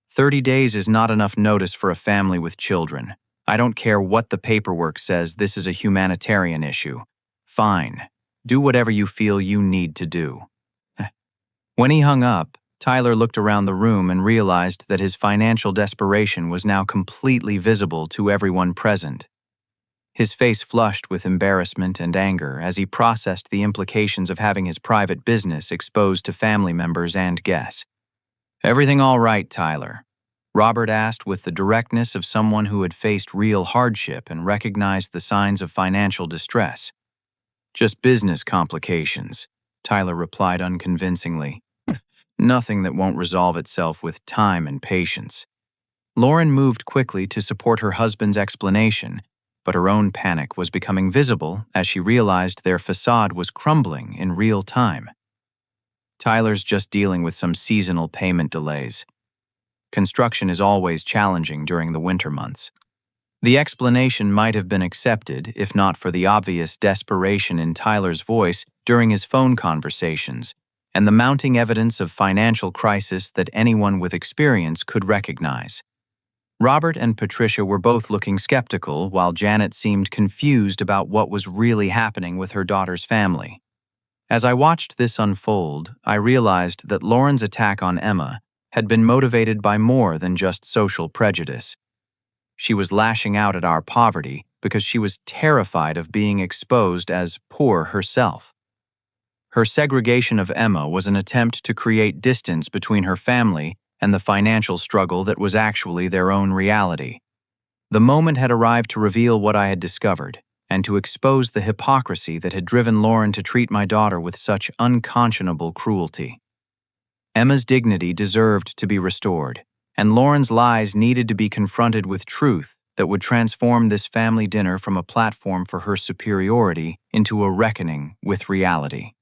30 days is not enough notice for a family with children. I don't care what the paperwork says, this is a humanitarian issue. Fine. Do whatever you feel you need to do. When he hung up, Tyler looked around the room and realized that his financial desperation was now completely visible to everyone present. His face flushed with embarrassment and anger as he processed the implications of having his private business exposed to family members and guests. "Everything all right, Tyler?" Robert asked with the directness of someone who had faced real hardship and recognized the signs of financial distress. "Just business complications," Tyler replied unconvincingly. "Nothing that won't resolve itself with time and patience." Lauren moved quickly to support her husband's explanation, but her own panic was becoming visible as she realized their facade was crumbling in real time. "Tyler's just dealing with some seasonal payment delays. Construction is always challenging during the winter months." The explanation might have been accepted if not for the obvious desperation in Tyler's voice during his phone conversations and the mounting evidence of financial crisis that anyone with experience could recognize. Robert and Patricia were both looking skeptical, while Janet seemed confused about what was really happening with her daughter's family. As I watched this unfold, I realized that Lauren's attack on Emma had been motivated by more than just social prejudice. She was lashing out at our poverty because she was terrified of being exposed as poor herself. Her segregation of Emma was an attempt to create distance between her family and the financial struggle that was actually their own reality. The moment had arrived to reveal what I had discovered and to expose the hypocrisy that had driven Lauren to treat my daughter with such unconscionable cruelty. Emma's dignity deserved to be restored, and Lauren's lies needed to be confronted with truth that would transform this family dinner from a platform for her superiority into a reckoning with reality.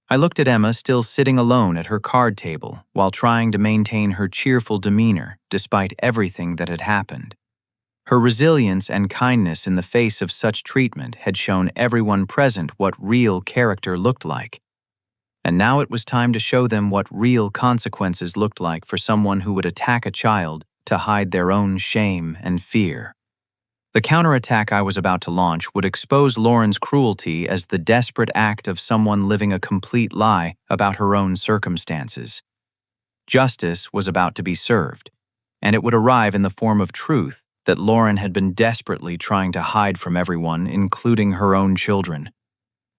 I looked at Emma still sitting alone at her card table while trying to maintain her cheerful demeanor despite everything that had happened. Her resilience and kindness in the face of such treatment had shown everyone present what real character looked like. And now it was time to show them what real consequences looked like for someone who would attack a child to hide their own shame and fear. The counterattack I was about to launch would expose Lauren's cruelty as the desperate act of someone living a complete lie about her own circumstances. Justice was about to be served, and it would arrive in the form of truth that Lauren had been desperately trying to hide from everyone, including her own children.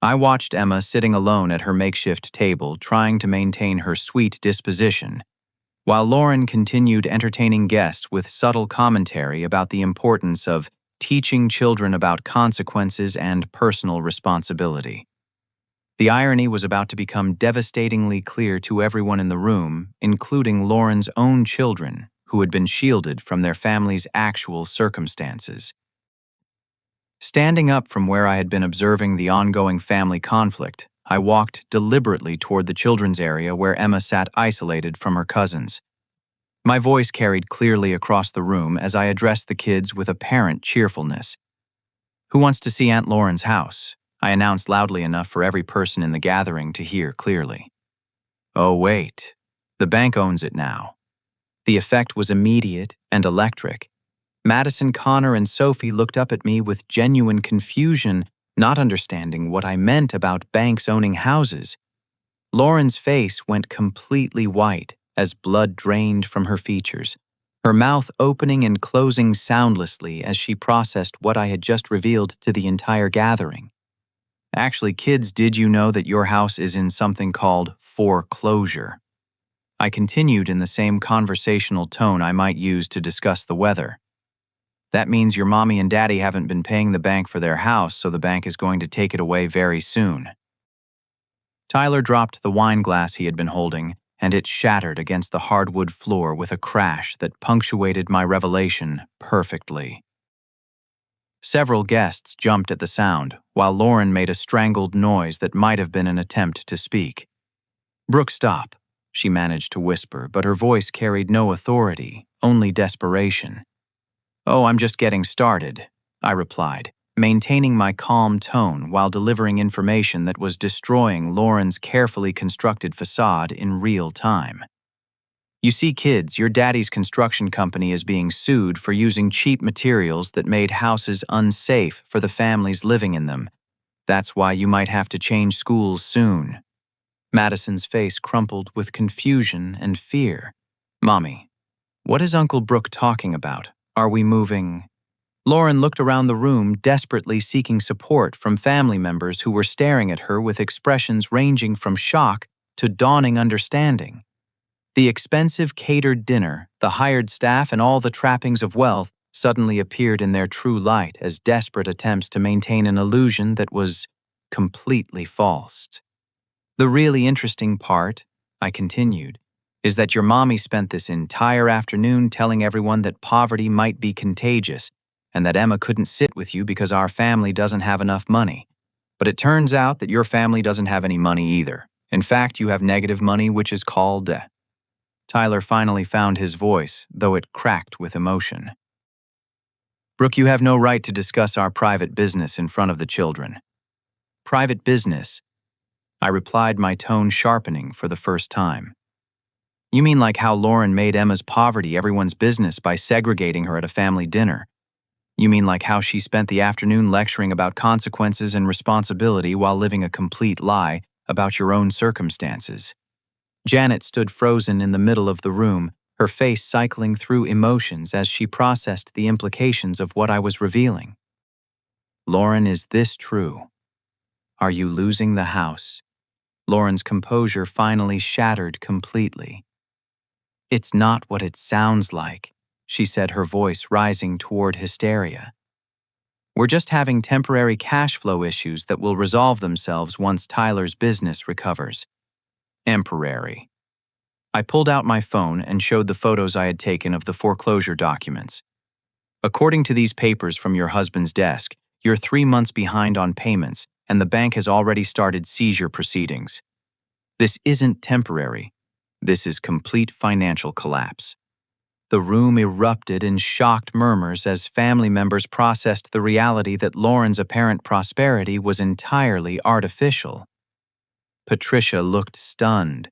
I watched Emma sitting alone at her makeshift table, trying to maintain her sweet disposition, while Lauren continued entertaining guests with subtle commentary about the importance of teaching children about consequences and personal responsibility. The irony was about to become devastatingly clear to everyone in the room, including Lauren's own children, who had been shielded from their family's actual circumstances. Standing up from where I had been observing the ongoing family conflict, I walked deliberately toward the children's area where Emma sat isolated from her cousins. My voice carried clearly across the room as I addressed the kids with apparent cheerfulness. "Who wants to see Aunt Lauren's house?" I announced loudly enough for every person in the gathering to hear clearly. "Oh, wait. The bank owns it now." The effect was immediate and electric. Madison, Connor, and Sophie looked up at me with genuine confusion, not understanding what I meant about banks owning houses. Lauren's face went completely white as blood drained from her features, her mouth opening and closing soundlessly as she processed what I had just revealed to the entire gathering. "Actually, kids, did you know that your house is in something called foreclosure?" I continued in the same conversational tone I might use to discuss the weather. "That means your mommy and daddy haven't been paying the bank for their house, so the bank is going to take it away very soon." Tyler dropped the wine glass he had been holding, and it shattered against the hardwood floor with a crash that punctuated my revelation perfectly. Several guests jumped at the sound, while Lauren made a strangled noise that might have been an attempt to speak. "Brooke, stop," she managed to whisper, but her voice carried no authority, only desperation. "Oh, I'm just getting started," I replied, maintaining my calm tone while delivering information that was destroying Lauren's carefully constructed facade in real time. "You see, kids, your daddy's construction company is being sued for using cheap materials that made houses unsafe for the families living in them. That's why you might have to change schools soon." Madison's face crumpled with confusion and fear. "Mommy, what is Uncle Brooke talking about? Are we moving?" Lauren looked around the room, desperately seeking support from family members who were staring at her with expressions ranging from shock to dawning understanding. The expensive catered dinner, the hired staff, and all the trappings of wealth suddenly appeared in their true light as desperate attempts to maintain an illusion that was completely false. "The really interesting part," I continued, "is that your mommy spent this entire afternoon telling everyone that poverty might be contagious and that Emma couldn't sit with you because our family doesn't have enough money. But it turns out that your family doesn't have any money either. In fact, you have negative money, which is called..." Tyler finally found his voice, though it cracked with emotion. "Brooke, you have no right to discuss our private business in front of the children." "Private business?" I replied, my tone sharpening for the first time. "You mean like how Lauren made Emma's poverty everyone's business by segregating her at a family dinner? You mean like how she spent the afternoon lecturing about consequences and responsibility while living a complete lie about your own circumstances?" Janet stood frozen in the middle of the room, her face cycling through emotions as she processed the implications of what I was revealing. "Lauren, is this true? Are you losing the house?" Lauren's composure finally shattered completely. "It's not what it sounds like," she said, her voice rising toward hysteria. "We're just having temporary cash flow issues that will resolve themselves once Tyler's business recovers." "Temporary." I pulled out my phone and showed the photos I had taken of the foreclosure documents. "According to these papers from your husband's desk, you're 3 months behind on payments, and the bank has already started seizure proceedings. This isn't temporary. This is complete financial collapse." The room erupted in shocked murmurs as family members processed the reality that Lauren's apparent prosperity was entirely artificial. Patricia looked stunned.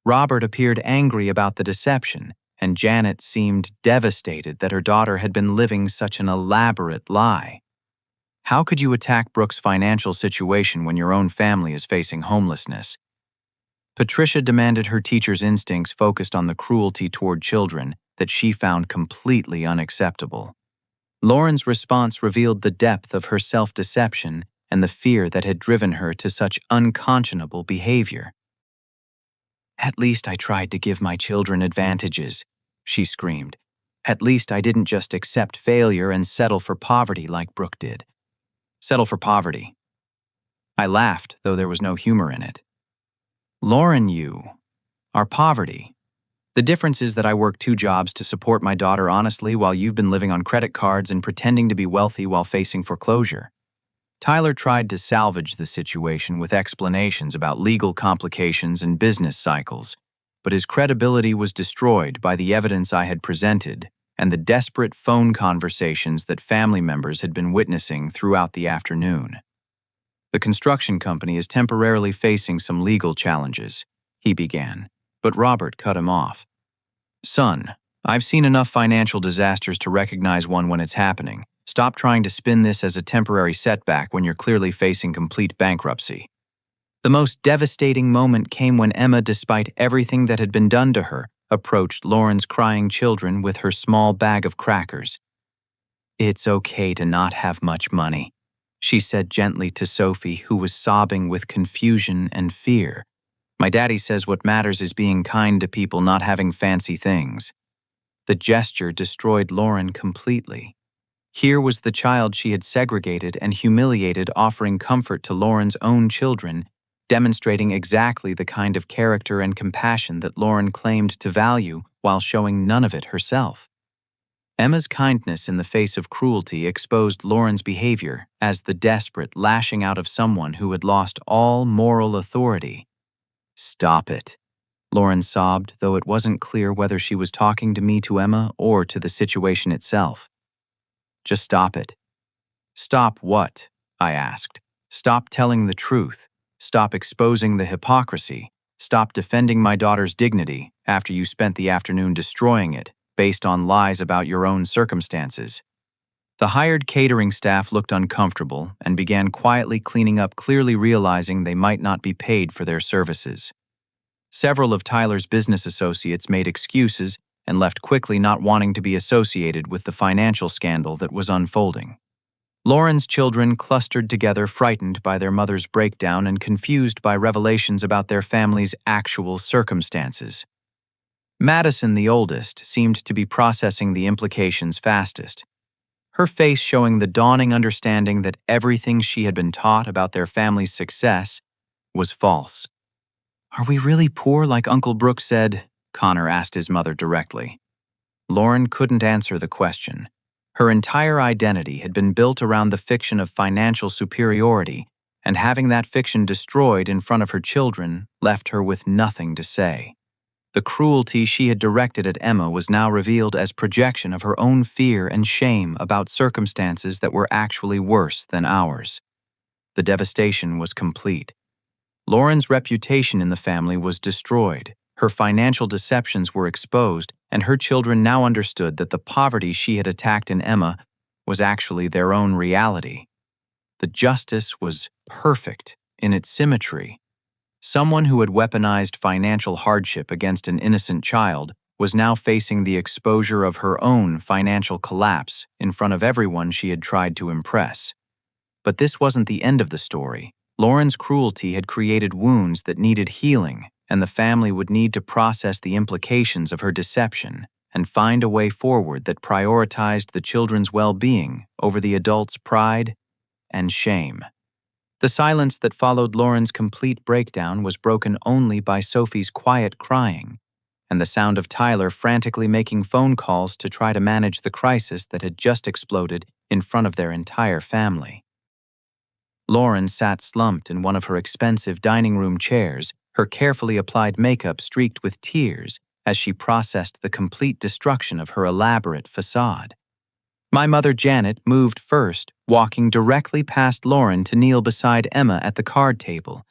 Robert appeared angry about the deception, and Janet seemed devastated that her daughter had been living such an elaborate lie. "How could you attack Brooke's financial situation when your own family is facing homelessness?" Patricia demanded her teacher's instincts focused on the cruelty toward children that she found completely unacceptable. Lauren's response revealed the depth of her self-deception and the fear that had driven her to such unconscionable behavior. "At least I tried to give my children advantages," she screamed. "At least I didn't just accept failure and settle for poverty like Brooke did." "Settle for poverty." I laughed, though there was no humor in it. "Lauren, you are poverty. The difference is that I work 2 jobs to support my daughter honestly while you've been living on credit cards and pretending to be wealthy while facing foreclosure." Tyler tried to salvage the situation with explanations about legal complications and business cycles, but his credibility was destroyed by the evidence I had presented and the desperate phone conversations that family members had been witnessing throughout the afternoon. "The construction company is temporarily facing some legal challenges," he began, but Robert cut him off. "Son, I've seen enough financial disasters to recognize one when it's happening. Stop trying to spin this as a temporary setback when you're clearly facing complete bankruptcy." The most devastating moment came when Emma, despite everything that had been done to her, approached Lauren's crying children with her small bag of crackers. "It's okay to not have much money," she said gently to Sophie, who was sobbing with confusion and fear. "My daddy says what matters is being kind to people, not having fancy things." The gesture destroyed Lauren completely. Here was the child she had segregated and humiliated offering comfort to Lauren's own children, demonstrating exactly the kind of character and compassion that Lauren claimed to value while showing none of it herself. Emma's kindness in the face of cruelty exposed Lauren's behavior as the desperate lashing out of someone who had lost all moral authority. "Stop it," Lauren sobbed, though it wasn't clear whether she was talking to me, to Emma, or to the situation itself. Just stop it." "Stop what?" I asked. "Stop telling the truth. Stop exposing the hypocrisy. Stop defending my daughter's dignity after you spent the afternoon destroying it, based on lies about your own circumstances." The hired catering staff looked uncomfortable and began quietly cleaning up, clearly realizing they might not be paid for their services. Several of Tyler's business associates made excuses and left quickly, not wanting to be associated with the financial scandal that was unfolding. Lauren's children clustered together, frightened by their mother's breakdown and confused by revelations about their family's actual circumstances. Madison, the oldest, seemed to be processing the implications fastest, her face showing the dawning understanding that everything she had been taught about their family's success was false. "Are we really poor like Uncle Brooks said?" Connor asked his mother directly. Lauren couldn't answer the question. Her entire identity had been built around the fiction of financial superiority, and having that fiction destroyed in front of her children left her with nothing to say. The cruelty she had directed at Emma was now revealed as projection of her own fear and shame about circumstances that were actually worse than ours. The devastation was complete. Lauren's reputation in the family was destroyed, her financial deceptions were exposed, and her children now understood that the poverty she had attacked in Emma was actually their own reality. The justice was perfect in its symmetry. Someone who had weaponized financial hardship against an innocent child was now facing the exposure of her own financial collapse in front of everyone she had tried to impress. But this wasn't the end of the story. Lauren's cruelty had created wounds that needed healing, and the family would need to process the implications of her deception and find a way forward that prioritized the children's well-being over the adults' pride and shame. The silence that followed Lauren's complete breakdown was broken only by Sophie's quiet crying and the sound of Tyler frantically making phone calls to try to manage the crisis that had just exploded in front of their entire family. Lauren sat slumped in one of her expensive dining room chairs, her carefully applied makeup streaked with tears as she processed the complete destruction of her elaborate facade. My mother, Janet, moved first, walking directly past Lauren to kneel beside Emma at the card table.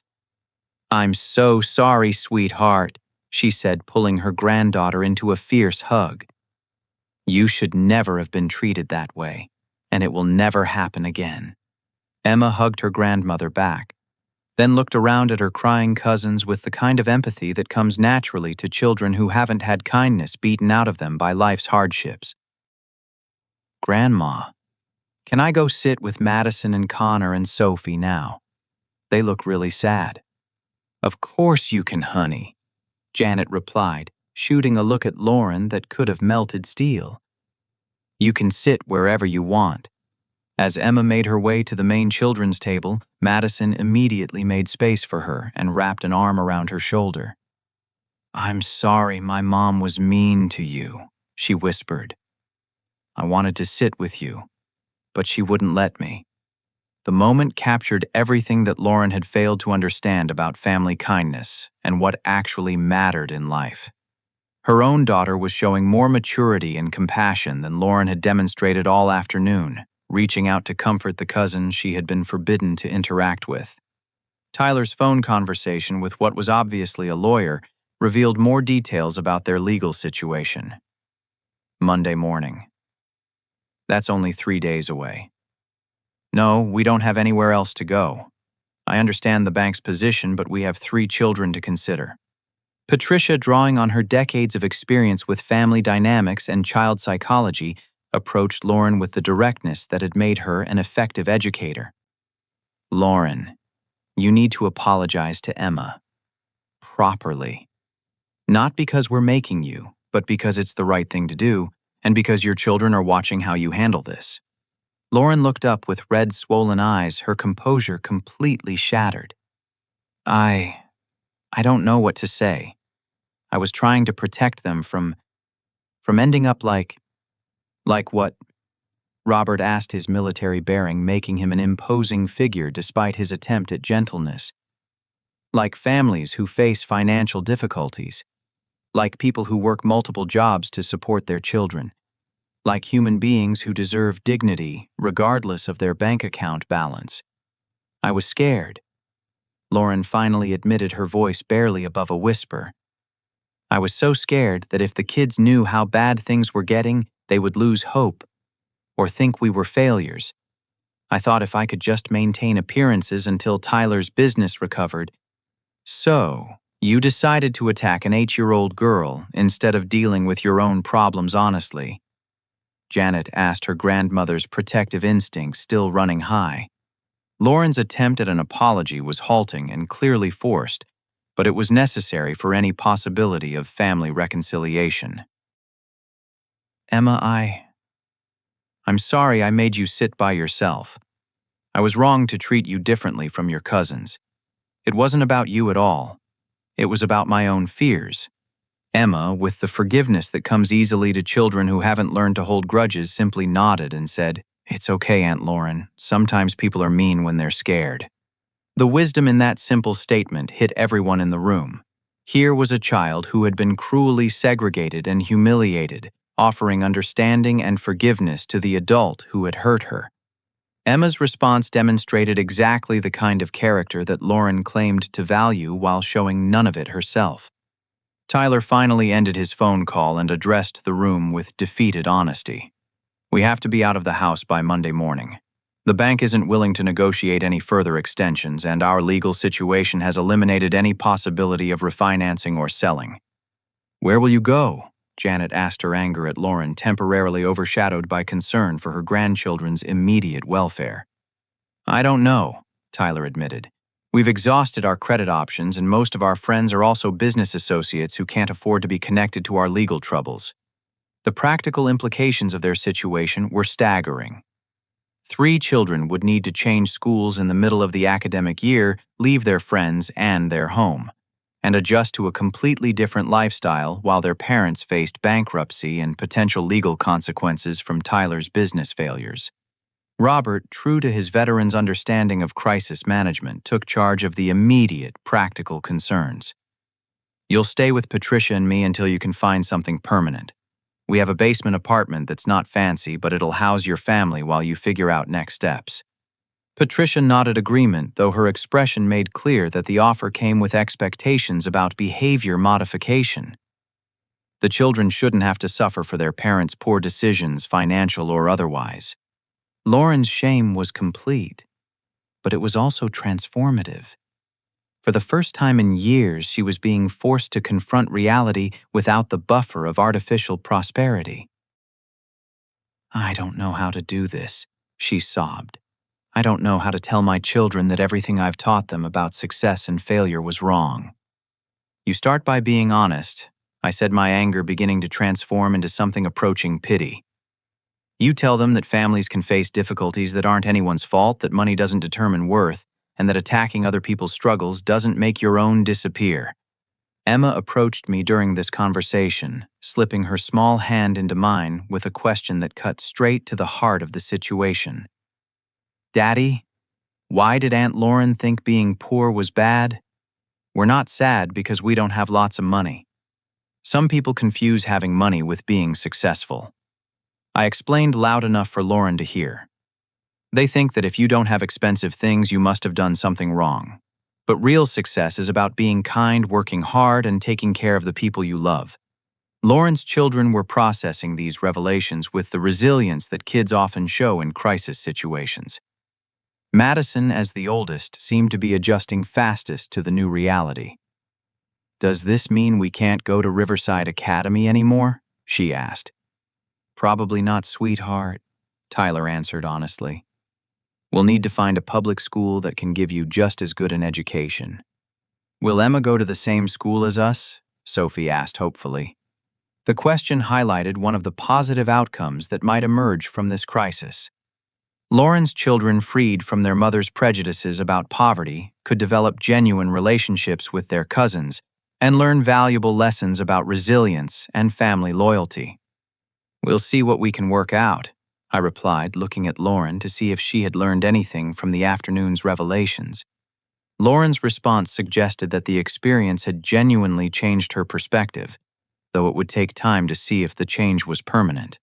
"I'm so sorry, sweetheart," she said, pulling her granddaughter into a fierce hug. "You should never have been treated that way, and it will never happen again." Emma hugged her grandmother back, then looked around at her crying cousins with the kind of empathy that comes naturally to children who haven't had kindness beaten out of them by life's hardships. "Grandma, can I go sit with Madison and Connor and Sophie now? They look really sad." "Of course you can, honey," Janet replied, shooting a look at Lauren that could have melted steel. "You can sit wherever you want." As Emma made her way to the main children's table, Madison immediately made space for her and wrapped an arm around her shoulder. "I'm sorry my mom was mean to you," she whispered. "I wanted to sit with you, but she wouldn't let me." The moment captured everything that Lauren had failed to understand about family kindness and what actually mattered in life. Her own daughter was showing more maturity and compassion than Lauren had demonstrated all afternoon, reaching out to comfort the cousin she had been forbidden to interact with. Tyler's phone conversation with what was obviously a lawyer revealed more details about their legal situation. Monday morning. "That's only 3 days away." "No, we don't have anywhere else to go. I understand the bank's position, but we have 3 children to consider." Patricia, drawing on her decades of experience with family dynamics and child psychology, approached Lauren with the directness that had made her an effective educator. "Lauren, you need to apologize to Emma. Properly. Not because we're making you, but because it's the right thing to do, and because your children are watching how you handle this." Lauren looked up with red, swollen eyes, her composure completely shattered. I don't know what to say. I was trying to protect them from ending up like what?" Robert asked, his military bearing making him an imposing figure despite his attempt at gentleness. "Like families who face financial difficulties. Like people who work multiple jobs to support their children. like human beings who deserve dignity regardless of their bank account balance. I was scared. Lauren finally admitted, her voice barely above a whisper. I was so scared that if the kids knew how bad things were getting, they would lose hope or think we were failures. I thought if I could just maintain appearances until Tyler's business recovered. So, you decided to attack an 8-year-old girl instead of dealing with your own problems honestly. Janet asked, her grandmother's protective instincts still running high. Lauren's attempt at an apology was halting and clearly forced, but it was necessary for any possibility of family reconciliation. Emma, I'm sorry I made you sit by yourself. I was wrong to treat you differently from your cousins. It wasn't about you at all. It was about my own fears. Emma, with the forgiveness that comes easily to children who haven't learned to hold grudges, simply nodded and said, "It's okay, Aunt Lauren. Sometimes people are mean when they're scared." The wisdom in that simple statement hit everyone in the room. Here was a child who had been cruelly segregated and humiliated, offering understanding and forgiveness to the adult who had hurt her. Emma's response demonstrated exactly the kind of character that Lauren claimed to value while showing none of it herself. Tyler finally ended his phone call and addressed the room with defeated honesty. "We have to be out of the house by Monday morning. The bank isn't willing to negotiate any further extensions, and our legal situation has eliminated any possibility of refinancing or selling." "Where will you go?" Janet asked, her anger at Lauren temporarily overshadowed by concern for her grandchildren's immediate welfare. "I don't know," Tyler admitted. "We've exhausted our credit options, and most of our friends are also business associates who can't afford to be connected to our legal troubles." The practical implications of their situation were staggering. 3 children would need to change schools in the middle of the academic year, leave their friends and their home, and adjust to a completely different lifestyle while their parents faced bankruptcy and potential legal consequences from Tyler's business failures. Robert, true to his veteran's understanding of crisis management, took charge of the immediate, practical concerns. "You'll stay with Patricia and me until you can find something permanent. We have a basement apartment that's not fancy, but it'll house your family while you figure out next steps." Patricia nodded agreement, though her expression made clear that the offer came with expectations about behavior modification. The children shouldn't have to suffer for their parents' poor decisions, financial or otherwise. Lauren's shame was complete, but it was also transformative. For the first time in years, she was being forced to confront reality without the buffer of artificial prosperity. "I don't know how to do this," she sobbed. "I don't know how to tell my children that everything I've taught them about success and failure was wrong." "You start by being honest," I said, my anger beginning to transform into something approaching pity. "You tell them that families can face difficulties that aren't anyone's fault, that money doesn't determine worth, and that attacking other people's struggles doesn't make your own disappear." Emma approached me during this conversation, slipping her small hand into mine with a question that cut straight to the heart of the situation. "Daddy, why did Aunt Lauren think being poor was bad? We're not sad because we don't have lots of money. Some people confuse having money with being successful." I explained loud enough for Lauren to hear. "They think that if you don't have expensive things, you must have done something wrong. But real success is about being kind, working hard, and taking care of the people you love." Lauren's children were processing these revelations with the resilience that kids often show in crisis situations. Madison, as the oldest, seemed to be adjusting fastest to the new reality. "Does this mean we can't go to Riverside Academy anymore?" she asked. "Probably not, sweetheart," Tyler answered honestly. "We'll need to find a public school that can give you just as good an education." "Will Emma go to the same school as us?" Sophie asked hopefully. The question highlighted one of the positive outcomes that might emerge from this crisis. Lauren's children, freed from their mother's prejudices about poverty, could develop genuine relationships with their cousins and learn valuable lessons about resilience and family loyalty. "We'll see what we can work out," I replied, looking at Lauren to see if she had learned anything from the afternoon's revelations. Lauren's response suggested that the experience had genuinely changed her perspective, though it would take time to see if the change was permanent.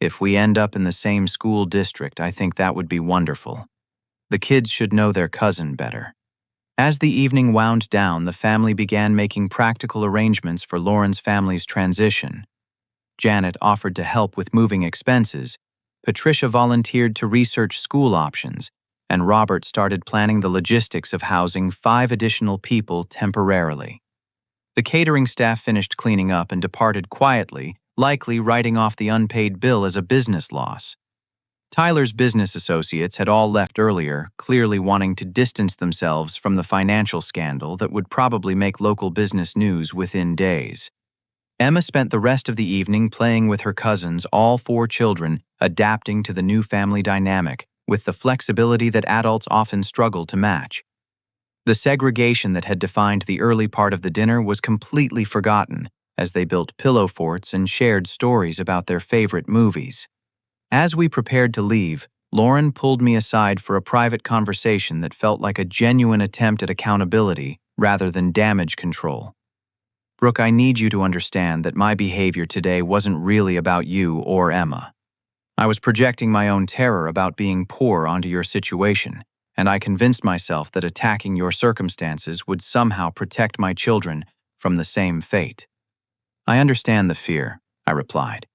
If we end up in the same school district, I think that would be wonderful. The kids should know their cousin better. As the evening wound down, the family began making practical arrangements for Lauren's family's transition. Janet offered to help with moving expenses, Patricia volunteered to research school options, and Robert started planning the logistics of housing 5 additional people temporarily. The catering staff finished cleaning up and departed quietly, likely writing off the unpaid bill as a business loss. Tyler's business associates had all left earlier, clearly wanting to distance themselves from the financial scandal that would probably make local business news within days. Emma spent the rest of the evening playing with her cousins, all 4 children, adapting to the new family dynamic with the flexibility that adults often struggle to match. The segregation that had defined the early part of the dinner was completely forgotten as they built pillow forts and shared stories about their favorite movies. As we prepared to leave, Lauren pulled me aside for a private conversation that felt like a genuine attempt at accountability rather than damage control. "Brooke, I need you to understand that my behavior today wasn't really about you or Emma. I was projecting my own terror about being poor onto your situation, and I convinced myself that attacking your circumstances would somehow protect my children from the same fate." "I understand the fear," I replied.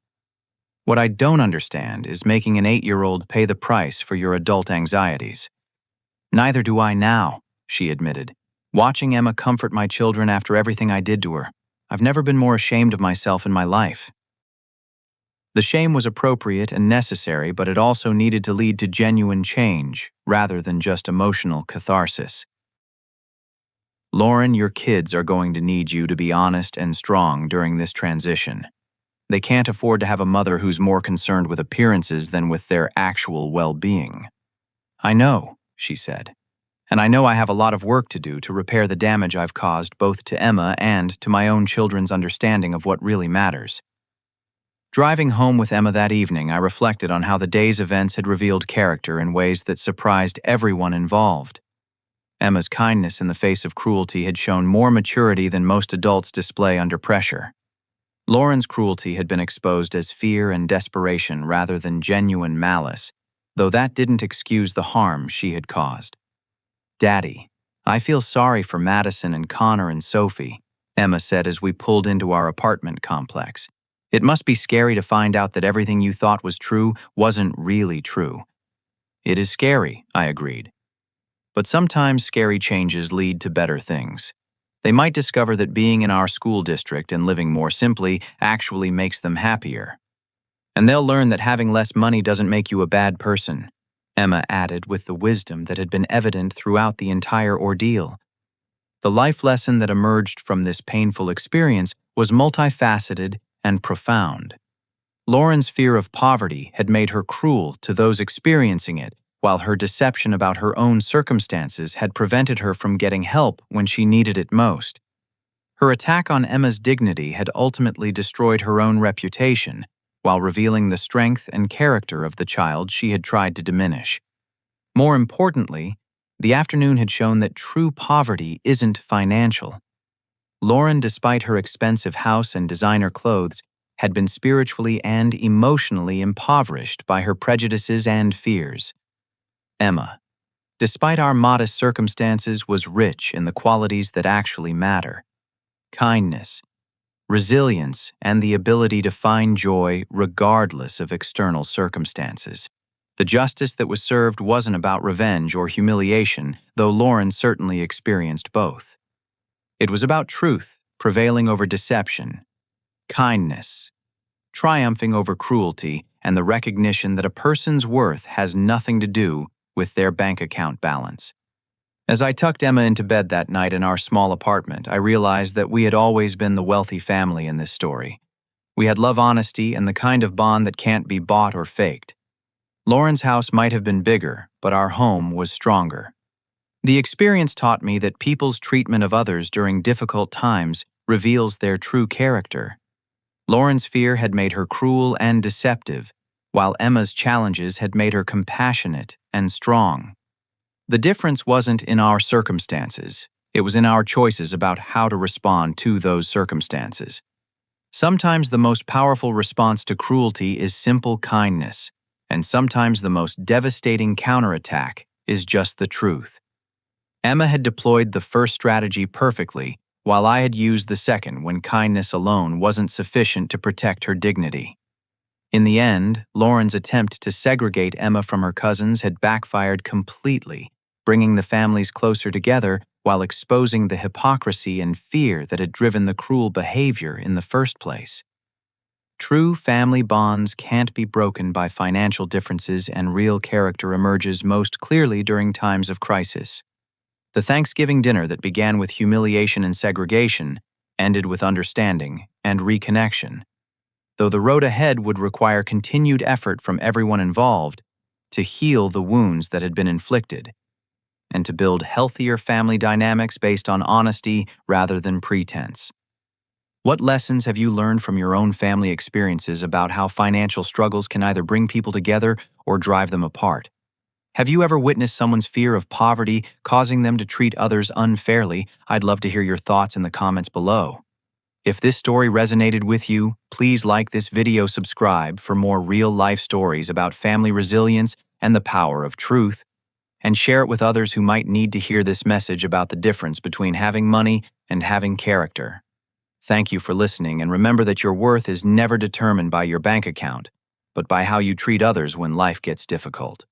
"What I don't understand is making an 8-year-old pay the price for your adult anxieties." "Neither do I now," she admitted. "Watching Emma comfort my children after everything I did to her, I've never been more ashamed of myself in my life." The shame was appropriate and necessary, but it also needed to lead to genuine change rather than just emotional catharsis. "Lauren, your kids are going to need you to be honest and strong during this transition. They can't afford to have a mother who's more concerned with appearances than with their actual well-being." "I know," she said, "and I know I have a lot of work to do to repair the damage I've caused both to Emma and to my own children's understanding of what really matters." Driving home with Emma that evening, I reflected on how the day's events had revealed character in ways that surprised everyone involved. Emma's kindness in the face of cruelty had shown more maturity than most adults display under pressure. Lauren's cruelty had been exposed as fear and desperation rather than genuine malice, though that didn't excuse the harm she had caused. "Daddy, I feel sorry for Madison and Connor and Sophie," Emma said as we pulled into our apartment complex. "It must be scary to find out that everything you thought was true wasn't really true." "It is scary," I agreed. "But sometimes scary changes lead to better things. They might discover that being in our school district and living more simply actually makes them happier. And they'll learn that having less money doesn't make you a bad person," Emma added with the wisdom that had been evident throughout the entire ordeal. The life lesson that emerged from this painful experience was multifaceted and profound. Lauren's fear of poverty had made her cruel to those experiencing it, while her deception about her own circumstances had prevented her from getting help when she needed it most. Her attack on Emma's dignity had ultimately destroyed her own reputation, while revealing the strength and character of the child she had tried to diminish. More importantly, the afternoon had shown that true poverty isn't financial. Lauren, despite her expensive house and designer clothes, had been spiritually and emotionally impoverished by her prejudices and fears. Emma, despite our modest circumstances, was rich in the qualities that actually matter: kindness, resilience, and the ability to find joy regardless of external circumstances. The justice that was served wasn't about revenge or humiliation, though Lauren certainly experienced both. It was about truth prevailing over deception, kindness triumphing over cruelty, and the recognition that a person's worth has nothing to do with their bank account balance. As I tucked Emma into bed that night in our small apartment, I realized that we had always been the wealthy family in this story. We had love, honesty, and the kind of bond that can't be bought or faked. Lauren's house might have been bigger, but our home was stronger. The experience taught me that people's treatment of others during difficult times reveals their true character. Lauren's fear had made her cruel and deceptive, while Emma's challenges had made her compassionate and strong. The difference wasn't in our circumstances, it was in our choices about how to respond to those circumstances. Sometimes the most powerful response to cruelty is simple kindness, and sometimes the most devastating counterattack is just the truth. Emma had deployed the first strategy perfectly, while I had used the second when kindness alone wasn't sufficient to protect her dignity. In the end, Lauren's attempt to segregate Emma from her cousins had backfired completely, bringing the families closer together while exposing the hypocrisy and fear that had driven the cruel behavior in the first place. True family bonds can't be broken by financial differences, and real character emerges most clearly during times of crisis. The Thanksgiving dinner that began with humiliation and segregation ended with understanding and reconnection, though the road ahead would require continued effort from everyone involved to heal the wounds that had been inflicted and to build healthier family dynamics based on honesty rather than pretense. What lessons have you learned from your own family experiences about how financial struggles can either bring people together or drive them apart? Have you ever witnessed someone's fear of poverty causing them to treat others unfairly? I'd love to hear your thoughts in the comments below. If this story resonated with you, please like this video, subscribe for more real-life stories about family resilience and the power of truth, and share it with others who might need to hear this message about the difference between having money and having character. Thank you for listening, and remember that your worth is never determined by your bank account, but by how you treat others when life gets difficult.